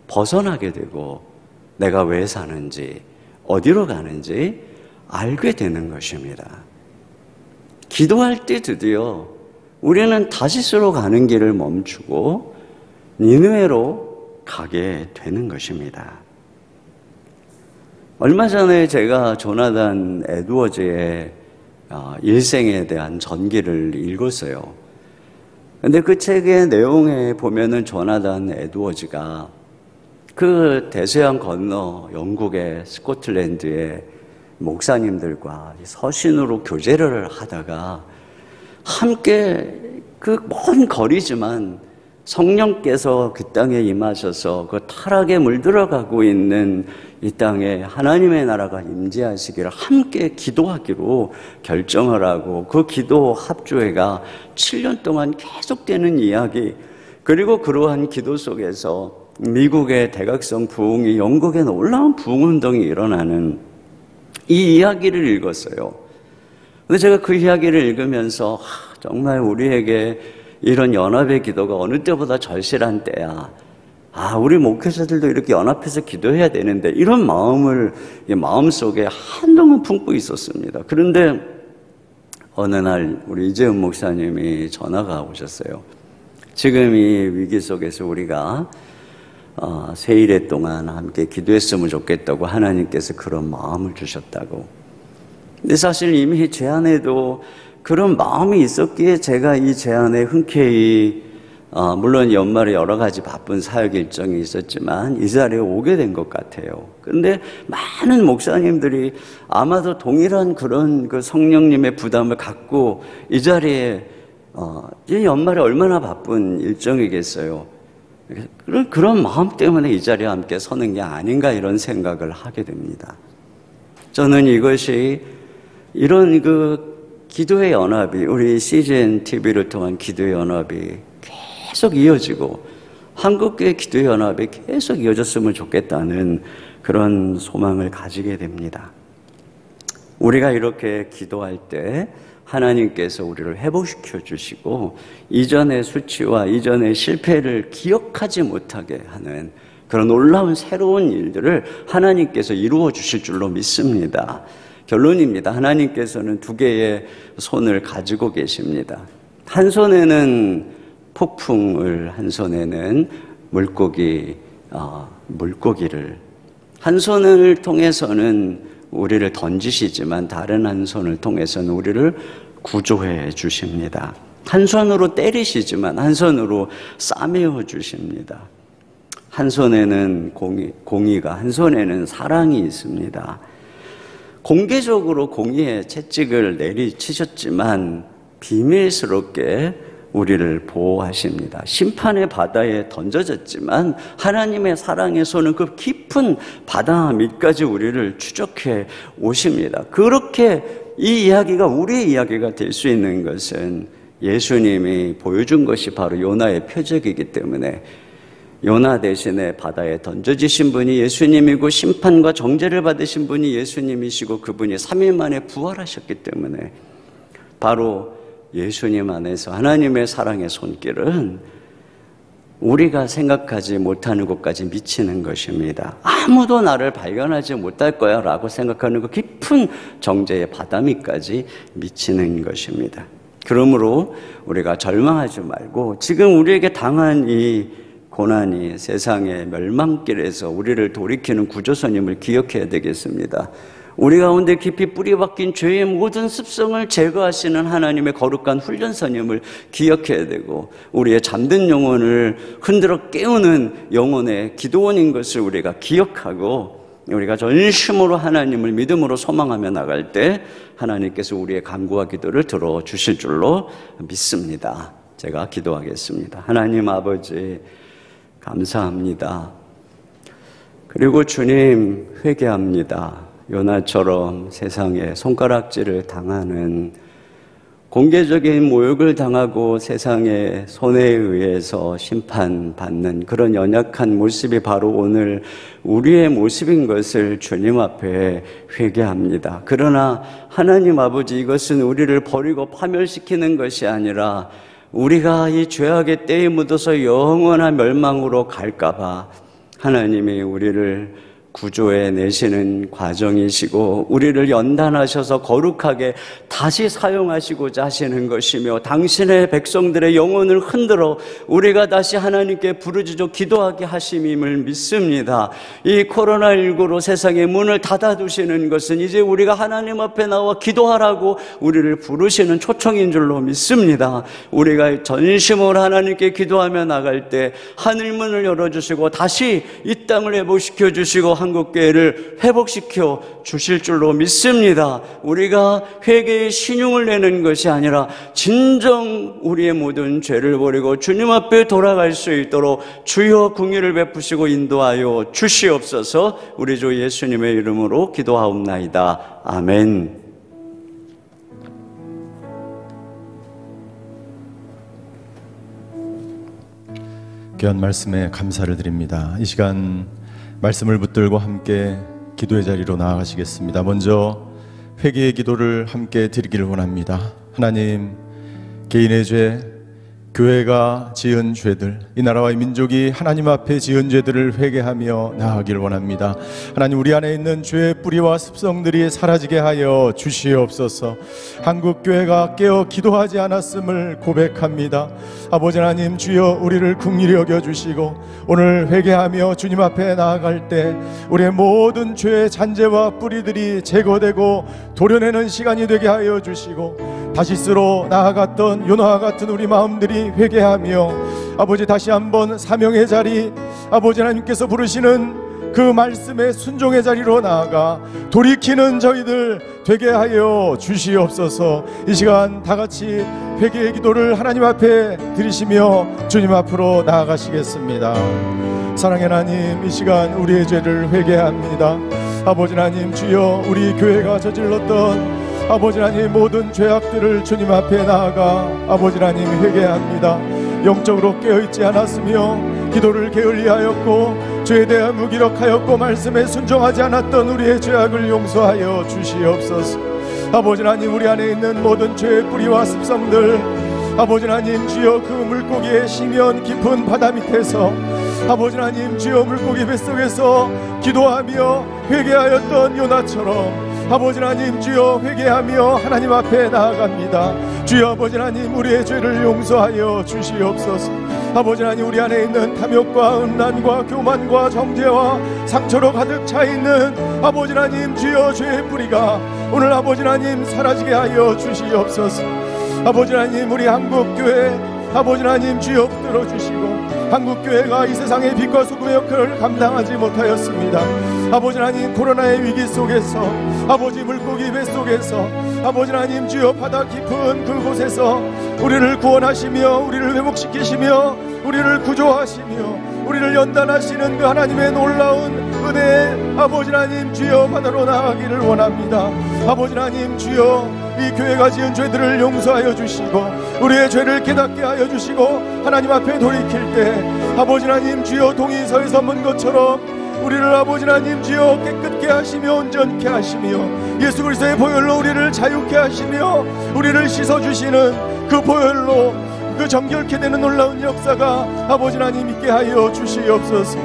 벗어나게 되고 내가 왜 사는지 어디로 가는지 알게 되는 것입니다. 기도할 때 드디어 우리는 다시스로 가는 길을 멈추고 니느웨로 가게 되는 것입니다. 얼마 전에 제가 조나단 에드워즈의 일생에 대한 전기를 읽었어요. 근데 그 책의 내용에 보면은 조나단 에드워즈가 그 대서양 건너 영국의 스코틀랜드의 목사님들과 서신으로 교제를 하다가 함께 그 먼 거리지만 성령께서 그 땅에 임하셔서 그 타락에 물들어가고 있는 이 땅에 하나님의 나라가 임재하시기를 함께 기도하기로 결정을 하고 그 기도 합주회가 7년 동안 계속되는 이야기, 그리고 그러한 기도 속에서 미국의 대각성 부흥이 영국에 놀라운 부흥운동이 일어나는 이 이야기를 읽었어요. 근데 제가 그 이야기를 읽으면서 정말 우리에게 이런 연합의 기도가 어느 때보다 절실한 때야. 우리 목회자들도 이렇게 연합해서 기도해야 되는데, 이런 마음을 마음속에 한동안 품고 있었습니다. 그런데 어느 날 우리 이재훈 목사님이 전화가 오셨어요. 지금 이 위기 속에서 우리가 세일회 동안 함께 기도했으면 좋겠다고 하나님께서 그런 마음을 주셨다고. 근데 사실 이미 제 안에도 그런 마음이 있었기에 제가 이 제안에 흔쾌히 물론 연말에 여러 가지 바쁜 사역 일정이 있었지만 이 자리에 오게 된 것 같아요. 그런데 많은 목사님들이 아마도 동일한 그런 그 성령님의 부담을 갖고 이 자리에 이 연말에 얼마나 바쁜 일정이겠어요. 그런 마음 때문에 이 자리에 함께 서는 게 아닌가 이런 생각을 하게 됩니다. 저는 이것이 이런 그 기도의 연합이, 우리 CGN TV를 통한 기도의 연합이 계속 이어지고 한국교회 기도의 연합이 계속 이어졌으면 좋겠다는 그런 소망을 가지게 됩니다. 우리가 이렇게 기도할 때 하나님께서 우리를 회복시켜 주시고 이전의 수치와 이전의 실패를 기억하지 못하게 하는 그런 놀라운 새로운 일들을 하나님께서 이루어 주실 줄로 믿습니다. 결론입니다. 하나님께서는 두 개의 손을 가지고 계십니다. 한 손에는 폭풍을, 한 손에는 물고기를, 한 손을 통해서는 우리를 던지시지만 다른 한 손을 통해서는 우리를 구조해 주십니다. 한 손으로 때리시지만 한 손으로 싸매어 주십니다. 한 손에는 공의가, 한 손에는 사랑이 있습니다. 공개적으로 공의의 채찍을 내리치셨지만 비밀스럽게 우리를 보호하십니다. 심판의 바다에 던져졌지만 하나님의 사랑의 손은 그 깊은 바다 밑까지 우리를 추적해 오십니다. 그렇게 이 이야기가 우리의 이야기가 될 수 있는 것은 예수님이 보여준 것이 바로 요나의 표적이기 때문에 요나 대신에 바다에 던져지신 분이 예수님이고 심판과 정죄를 받으신 분이 예수님이시고 그분이 3일 만에 부활하셨기 때문에 바로 예수님 안에서 하나님의 사랑의 손길은 우리가 생각하지 못하는 곳까지 미치는 것입니다. 아무도 나를 발견하지 못할 거야 라고 생각하는 그 깊은 정죄의 바다 밑까지 미치는 것입니다. 그러므로 우리가 절망하지 말고 지금 우리에게 당한 이 고난이 세상의 멸망길에서 우리를 돌이키는 구조선임을 기억해야 되겠습니다. 우리 가운데 깊이 뿌리 박힌 죄의 모든 습성을 제거하시는 하나님의 거룩한 훈련선임을 기억해야 되고 우리의 잠든 영혼을 흔들어 깨우는 영혼의 기도원인 것을 우리가 기억하고 우리가 전심으로 하나님을 믿음으로 소망하며 나갈 때 하나님께서 우리의 간구와 기도를 들어주실 줄로 믿습니다. 제가 기도하겠습니다. 하나님 아버지 감사합니다. 그리고 주님 회개합니다. 요나처럼 세상에 손가락질을 당하는 공개적인 모욕을 당하고 세상의 손에 의해서 심판받는 그런 연약한 모습이 바로 오늘 우리의 모습인 것을 주님 앞에 회개합니다. 그러나 하나님 아버지 이것은 우리를 버리고 파멸시키는 것이 아니라 우리가 이 죄악의 때에 묻어서 영원한 멸망으로 갈까 봐 하나님이 우리를 구조해 내시는 과정이시고 우리를 연단하셔서 거룩하게 다시 사용하시고자 하시는 것이며 당신의 백성들의 영혼을 흔들어 우리가 다시 하나님께 부르짖어 기도하게 하심임을 믿습니다. 이 코로나19로 세상의 문을 닫아두시는 것은 이제 우리가 하나님 앞에 나와 기도하라고 우리를 부르시는 초청인 줄로 믿습니다. 우리가 전심으로 하나님께 기도하며 나갈 때 하늘 문을 열어주시고 다시 이 땅을 회복시켜 주시고 한국교회를 회복시켜 주실 줄로 믿습니다. 우리가 회개의 신용을 내는 것이 아니라 진정 우리의 모든 죄를 버리고 주님 앞에 돌아갈 수 있도록 주여 긍휼을 베푸시고 인도하여 주시옵소서. 우리 주 예수님의 이름으로 기도하옵나이다. 아멘. 귀한 말씀에 감사를 드립니다. 이 시간 말씀을 붙들고 함께 기도의 자리로 나아가시겠습니다. 먼저 회개의 기도를 함께 드리기를 원합니다. 하나님, 개인의 죄, 교회가 지은 죄들, 이 나라와 이 민족이 하나님 앞에 지은 죄들을 회개하며 나아가기를 원합니다. 하나님, 우리 안에 있는 죄의 뿌리와 습성들이 사라지게 하여 주시옵소서. 한국교회가 깨어 기도하지 않았음을 고백합니다. 아버지 하나님, 주여 우리를 긍휼히 여겨주시고 오늘 회개하며 주님 앞에 나아갈 때 우리의 모든 죄의 잔재와 뿌리들이 제거되고 도려내는 시간이 되게 하여 주시고 다시스로 나아갔던 요나와 같은 우리 마음들이 회개하며 아버지 다시 한번 사명의 자리, 아버지 하나님께서 부르시는 그 말씀의 순종의 자리로 나아가 돌이키는 저희들 되게 하여 주시옵소서. 이 시간 다같이 회개의 기도를 하나님 앞에 드리시며 주님 앞으로 나아가시겠습니다. 사랑의 하나님, 이 시간 우리의 죄를 회개합니다. 아버지 하나님, 주여 우리 교회가 저질렀던 아버지 하나님 모든 죄악들을 주님 앞에 나아가 아버지 하나님 회개합니다. 영적으로 깨어있지 않았으며 기도를 게을리하였고 죄에 대한 무기력하였고 말씀에 순종하지 않았던 우리의 죄악을 용서하여 주시옵소서. 아버지 하나님, 우리 안에 있는 모든 죄의 뿌리와 습성들 아버지 하나님, 주여 그 물고기의 심연 깊은 바다 밑에서 아버지 하나님, 주여 물고기 뱃속에서 기도하며 회개하였던 요나처럼 아버지 하나님, 주여 회개하며 하나님 앞에 나아갑니다. 주여 아버지 하나님, 우리의 죄를 용서하여 주시옵소서. 아버지 하나님, 우리 안에 있는 탐욕과 음란과 교만과 정죄와 상처로 가득 차 있는 아버지 하나님, 주여 죄의 뿌리가 오늘 아버지 하나님 사라지게 하여 주시옵소서. 아버지 하나님, 우리 한국교회 아버지 하나님, 주여 붙들어 주시고 한국교회가 이 세상의 빛과 소금의 역할을 감당하지 못하였습니다. 아버지 하나님, 코로나의 위기 속에서 아버지 물고기 뱃속에서 아버지 하나님, 주여 바다 깊은 그곳에서 우리를 구원하시며 우리를 회복시키시며 우리를 구조하시며 우리를 연단하시는 그 하나님의 놀라운 은혜 아버지 하나님, 주여 바다로 나가기를 원합니다. 아버지 하나님, 주여 이 교회가 지은 죄들을 용서하여 주시고 우리의 죄를 깨닫게 하여 주시고 하나님 앞에 돌이킬 때 아버지 하나님, 주여 동이서에서 문 것처럼 우리를 아버지 하나님, 주여 깨끗게 하시며 온전케 하시며 예수 그리스도의 보혈로 우리를 자유케 하시며 우리를 씻어주시는 그 보혈로 그 정결케 되는 놀라운 역사가 아버지 하나님 있게 하여 주시옵소서.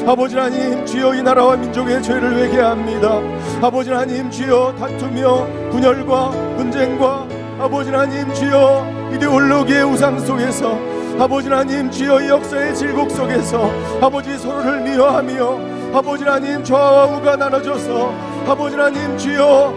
아버지 하나님, 주여 이 나라와 민족의 죄를 회개합니다. 아버지 하나님, 주여 다투며 분열과 분쟁과 아버지 하나님, 주여 이데올로기의 우상 속에서 아버지 하나님, 주여 이 역사의 질곡 속에서 아버지 서로를 미워하며 아버지 하나님, 좌와 우가 나눠져서 아버지 하나님, 주여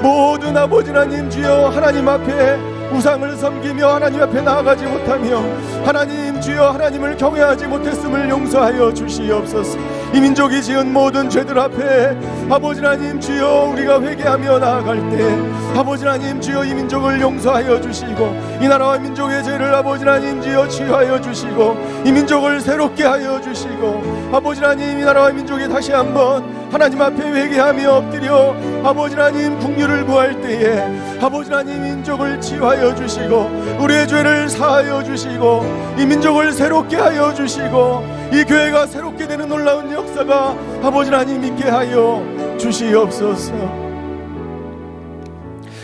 모든 아버지 하나님, 주여 하나님 앞에 우상을 섬기며 하나님 앞에 나아가지 못하며 하나님, 주여 하나님을 경외하지 못했음을 용서하여 주시옵소서. 이 민족이 지은 모든 죄들 앞에 아버지 하나님, 주여 우리가 회개하며 나아갈 때 아버지 하나님, 주여 이 민족을 용서하여 주시고 이 나라와 민족의 죄를 아버지 하나님, 주여 치유하여 주시고 이 민족을 새롭게 하여 주시고 아버지 하나님, 이 나라와 민족이 다시 한번 하나님 앞에 회개하며 엎드려 아버지 하나님 긍휼을 구할 때에 아버지 하나님, 민족을 치유하여 주시고 우리의 죄를 사하여 주시고 이 민족을 새롭게 하여 주시고 이 교회가 새롭게 되는 놀라운 역사가 아버지 하나님 있게 하여 주시옵소서.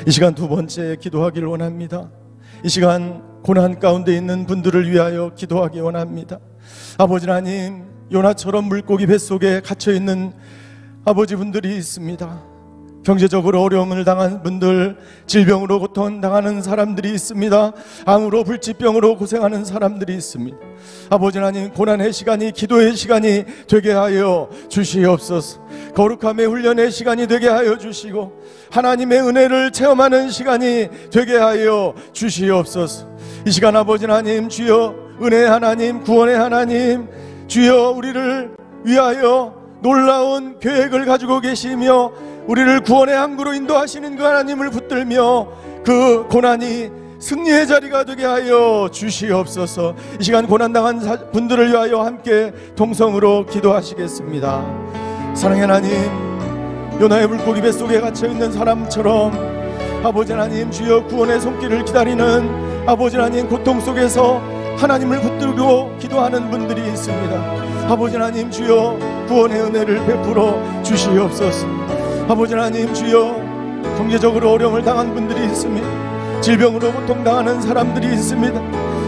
이 시간 두 번째 기도하기를 원합니다. 이 시간 고난 가운데 있는 분들을 위하여 기도하기 원합니다. 아버지 하나님, 요나처럼 물고기 뱃속에 갇혀있는 아버지 분들이 있습니다. 경제적으로 어려움을 당한 분들, 질병으로 고통당하는 사람들이 있습니다. 암으로 불치병으로 고생하는 사람들이 있습니다. 아버지 하나님, 고난의 시간이 기도의 시간이 되게 하여 주시옵소서. 거룩함의 훈련의 시간이 되게 하여 주시고 하나님의 은혜를 체험하는 시간이 되게 하여 주시옵소서. 이 시간 아버지 하나님, 주여 은혜의 하나님, 구원의 하나님, 주여 우리를 위하여 놀라운 계획을 가지고 계시며 우리를 구원의 항구로 인도하시는 그 하나님을 붙들며 그 고난이 승리의 자리가 되게 하여 주시옵소서. 이 시간 고난당한 분들을 위하여 함께 동성으로 기도하시겠습니다. 사랑의 하나님, 요나의 물고기 뱃속에 갇혀있는 사람처럼 아버지 하나님, 주여 구원의 손길을 기다리는 아버지 하나님, 고통 속에서 하나님을 붙들고 기도하는 분들이 있습니다. 아버지 하나님, 주여 구원의 은혜를 베풀어 주시옵소서. 아버지 하나님, 주여 경제적으로 어려움을 당한 분들이 있습니다. 질병으로 고통당하는 사람들이 있습니다.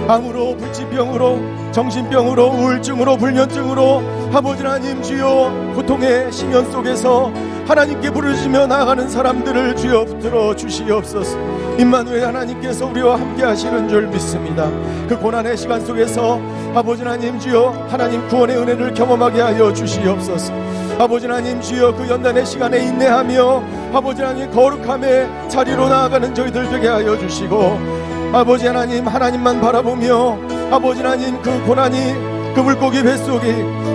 암으로, 불치병으로, 정신병으로, 우울증으로, 불면증으로 아버지 하나님, 주여 고통의 심연 속에서 하나님께 부르시며 나아가는 사람들을 주여 붙들어 주시옵소서. 임마누엘 하나님께서 우리와 함께 하시는 줄 믿습니다. 그 고난의 시간 속에서 아버지 하나님, 주여 하나님 구원의 은혜를 경험하게 하여 주시옵소서. 아버지 하나님, 주여 그 연단의 시간에 인내하며 아버지 하나님 거룩함의 자리로 나아가는 저희들 되게 하여 주시고 아버지 하나님, 하나님만 바라보며 아버지 하나님 그 고난이 그 물고기 뱃속이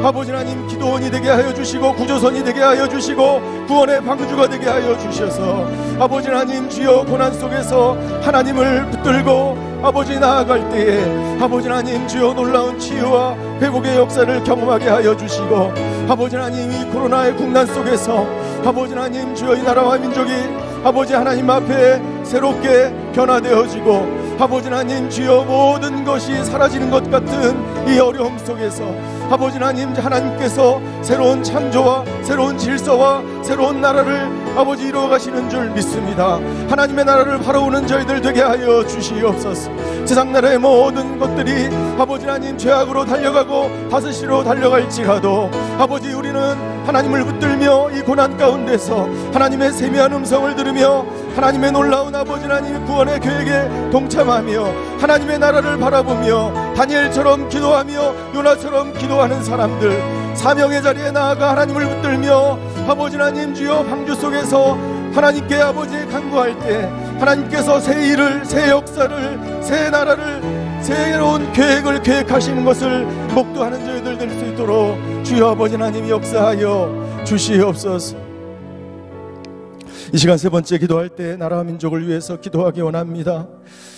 아버지 하나님 기도원이 되게 하여 주시고 구조선이 되게 하여 주시고 구원의 방주가 되게 하여 주셔서 아버지 하나님, 주여 고난 속에서 하나님을 붙들고 아버지 나아갈 때에 아버지 하나님, 주여 놀라운 치유와 회복의 역사를 경험하게 하여 주시고 아버지 하나님, 이 코로나의 국난 속에서 아버지 하나님, 주여 이 나라와 민족이 아버지 하나님 앞에 새롭게 변화되어지고 아버지 하나님, 주여 모든 것이 사라지는 것 같은 이 어려움 속에서 아버지 하나님, 하나님께서 새로운 창조와 새로운 질서와 새로운 나라를 아버지 이루어 가시는 줄 믿습니다. 하나님의 나라를 바라보는 저희들 되게 하여 주시옵소서. 세상 나라의 모든 것들이 아버지 하나님 죄악으로 달려가고 다스시로 달려갈지라도 아버지 우리는 하나님을 붙들며 이 고난 가운데서 하나님의 세미한 음성을 들으며 하나님의 놀라운 아버지 하나님의 구원의 계획에 동참하며 하나님의 나라를 바라보며 다니엘처럼 기도하며 요나처럼 기도하는 사람들, 사명의 자리에 나아가 하나님을 붙들며 아버지 하나님, 주여 방주 속에서 하나님께 아버지 간구할 때 하나님께서 새 일을, 새 역사를, 새 나라를, 새로운 계획을 계획하시는 것을 목도하는 저희들 될 수 있도록 주여 아버지 하나님 역사하여 주시옵소서. 이 시간 세 번째 기도할 때 나라와 민족을 위해서 기도하기 원합니다.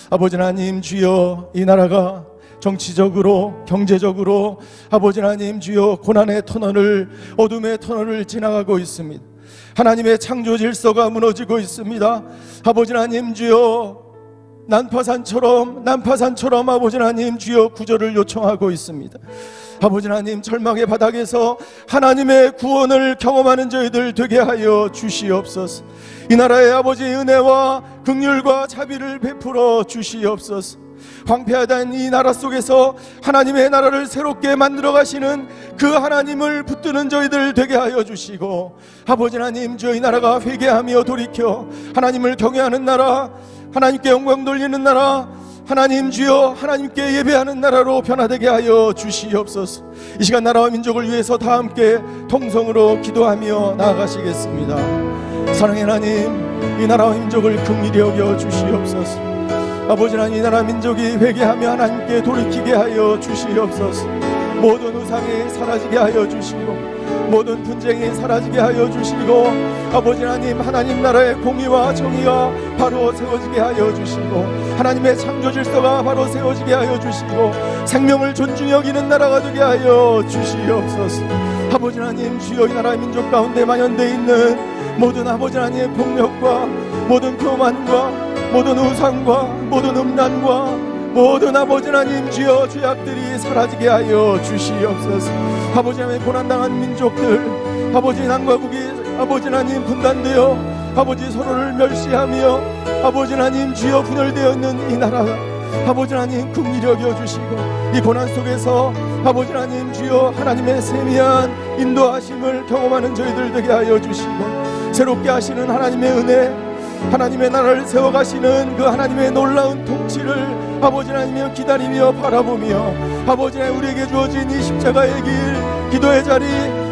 아버지 하나님, 주여 이 나라가 정치적으로, 경제적으로 아버지 하나님, 주여 고난의 터널을, 어둠의 터널을 지나가고 있습니다. 하나님의 창조 질서가 무너지고 있습니다. 아버지 하나님, 주여 난파산처럼 아버지 하나님, 주여 구조를 요청하고 있습니다. 아버지 하나님, 절망의 바닥에서 하나님의 구원을 경험하는 저희들 되게 하여 주시옵소서. 이 나라의 아버지의 은혜와 긍휼과 자비를 베풀어 주시옵소서. 황폐하던 이 나라 속에서 하나님의 나라를 새롭게 만들어 가시는 그 하나님을 붙드는 저희들 되게 하여 주시고 아버지 하나님, 주여 이 나라가 회개하며 돌이켜 하나님을 경외하는 나라, 하나님께 영광 돌리는 나라, 하나님 주여 하나님께 예배하는 나라로 변화되게 하여 주시옵소서. 이 시간 나라와 민족을 위해서 다 함께 통성으로 기도하며 나아가시겠습니다. 사랑의 하나님, 이 나라와 민족을 긍휼히 여겨 주시옵소서. 아버지 하나님, 이 나라 민족이 회개하며 하나님께 돌이키게 하여 주시옵소서. 모든 우상이 사라지게 하여 주시고 모든 분쟁이 사라지게 하여 주시고 아버지 하나님, 하나님 나라의 공의와 정의가 바로 세워지게 하여 주시고 하나님의 창조 질서가 바로 세워지게 하여 주시고 생명을 존중히 여기는 나라가 되게 하여 주시옵소서. 아버지 하나님, 주여 이 나라의 민족 가운데 만연되어 있는 모든 아버지 하나님의 폭력과 모든 교만과 모든 우상과 모든 음란과 모든 아버지 하나님, 주여 죄악들이 사라지게 하여 주시옵소서. 아버지 하나님, 고난당한 민족들, 아버지 남과 북이 아버지 하나님 분단되어 아버지 서로를 멸시하며 아버지 하나님, 주여 분열되어 있는 이 나라가 아버지 하나님 긍휼히 여겨주시고 이 고난 속에서 아버지 하나님 주여 하나님의 세미한 인도하심을 경험하는 저희들 되게 하여 주시고 새롭게 하시는 하나님의 은혜, 하나님의 나라를 세워가시는 그 하나님의 놀라운 통치를 아버지 하나님이여 기다리며 바라보며 아버지 하나님 우리에게 주어진 이 십자가의 길 기도의 자리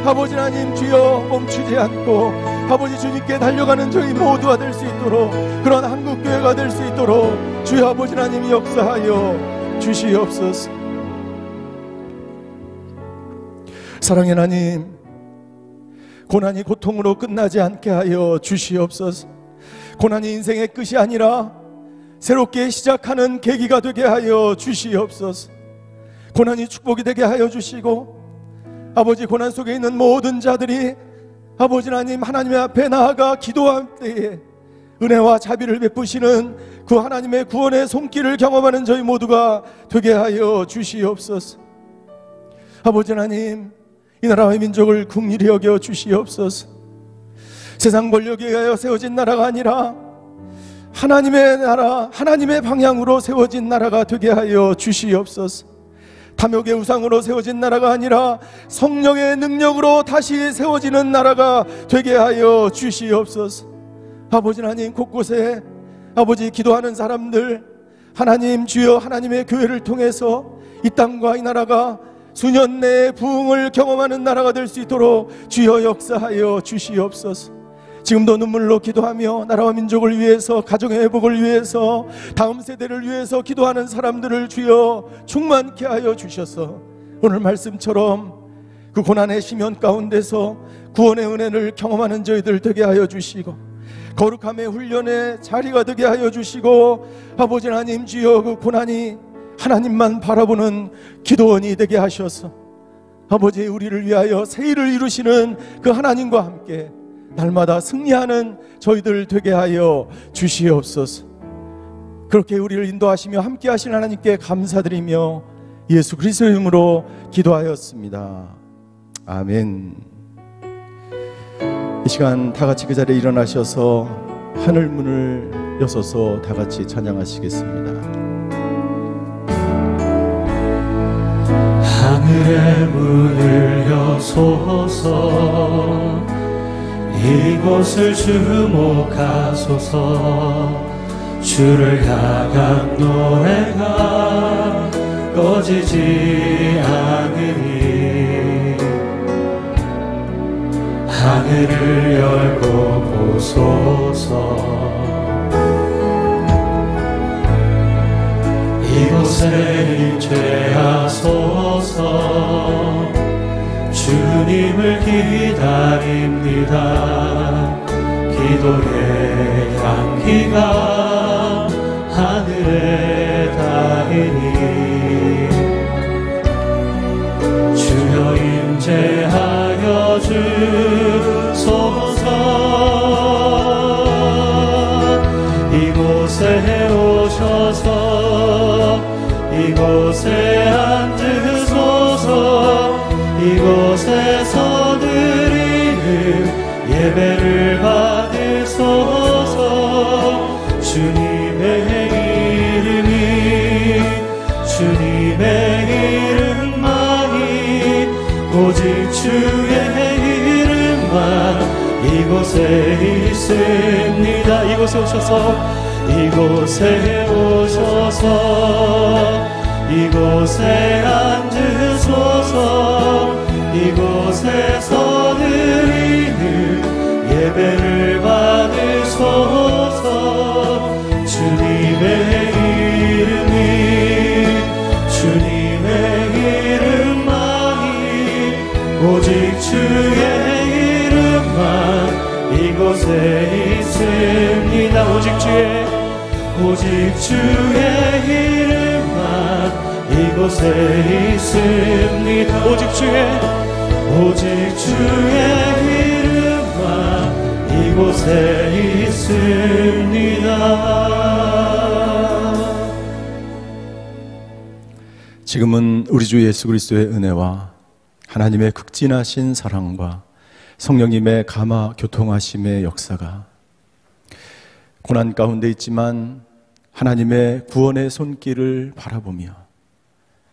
아버지 하나님 주여 멈추지 않고 아버지 주님께 달려가는 저희 모두가 될 수 있도록 그런 한국교회가 될 수 있도록 주여 아버지 하나님 역사하여 주시옵소서. 사랑의 하나님, 고난이 고통으로 끝나지 않게 하여 주시옵소서. 고난이 인생의 끝이 아니라 새롭게 시작하는 계기가 되게 하여 주시옵소서. 고난이 축복이 되게 하여 주시고 아버지 고난 속에 있는 모든 자들이 아버지 하나님 하나님의 앞에 나아가 기도할 때에 은혜와 자비를 베푸시는 그 하나님의 구원의 손길을 경험하는 저희 모두가 되게 하여 주시옵소서. 아버지 하나님 이 나라와 민족을 긍휼히 여겨 주시옵소서. 세상 권력에 의하여 세워진 나라가 아니라 하나님의 나라, 하나님의 방향으로 세워진 나라가 되게 하여 주시옵소서. 탐욕의 우상으로 세워진 나라가 아니라 성령의 능력으로 다시 세워지는 나라가 되게 하여 주시옵소서. 아버지 하나님 곳곳에 아버지 기도하는 사람들 하나님 주여 하나님의 교회를 통해서 이 땅과 이 나라가 수년 내에 부흥을 경험하는 나라가 될 수 있도록 주여 역사하여 주시옵소서. 지금도 눈물로 기도하며 나라와 민족을 위해서 가정의 회복을 위해서 다음 세대를 위해서 기도하는 사람들을 주여 충만케 하여 주셔서 오늘 말씀처럼 그 고난의 시면 가운데서 구원의 은혜를 경험하는 저희들 되게 하여 주시고 거룩함의 훈련의 자리가 되게 하여 주시고 아버지 하나님 주여 그 고난이 하나님만 바라보는 기도원이 되게 하셔서 아버지 우리를 위하여 새 일을 이루시는 그 하나님과 함께 날마다 승리하는 저희들 되게 하여 주시옵소서. 그렇게 우리를 인도하시며 함께 하신 하나님께 감사드리며 예수 그리스도의 이름으로 기도하였습니다. 아멘. 이 시간 다 같이 그 자리에 일어나셔서 하늘 문을 여서서 다 같이 찬양하시겠습니다. 하늘의 문을 여소서 이곳을 주목하소서. 주를 향한 노래가 꺼지지 않으니 하늘을 열고 보소서. 이곳에 임재하소서. 주님을 기다립니다. 기도의 향기가 하늘에 닿으니 주여 임재하여 주소서. 이곳에 오셔서 이곳에 앉으소서. 이곳에서 드리는 예배를 받으소서. 주님의 이름만이 오직 주의 이름만 이곳에 있습니다. 이곳에 오셔서 이곳에 앉으소서. 이곳에서 드리는 예배를 받으소서. 주님의 이름만이 오직 주의 이름만 이곳에 있습니다. 오직 주의 이름만 이곳에 있습니다. 오직 주의 이름만 이곳에 있습니다. 지금은 우리 주 예수 그리스도의 은혜와 하나님의 극진하신 사랑과 성령님의 감화 교통하심의 역사가 고난 가운데 있지만 하나님의 구원의 손길을 바라보며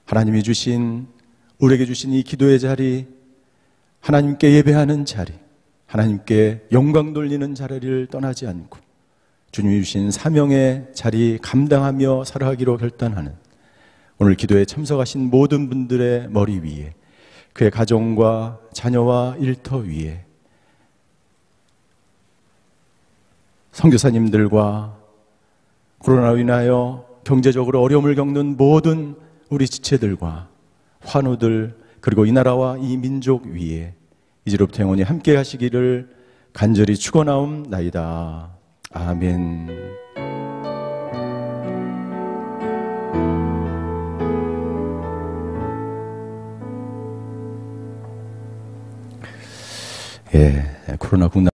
하나님이 우리에게 주신 이 기도의 자리, 하나님께 예배하는 자리, 하나님께 영광 돌리는 자리를 떠나지 않고 주님이 주신 사명의 자리 감당하며 살아가기로 결단하는 오늘 기도에 참석하신 모든 분들의 머리 위에, 그의 가정과 자녀와 일터 위에, 선교사님들과 코로나로 인하여 경제적으로 어려움을 겪는 모든 우리 지체들과 환우들, 그리고 이 나라와 이 민족 위에 이제로부터 영원히 함께 하시기를 간절히 축원하옵나이다. 아멘. 코로나 국난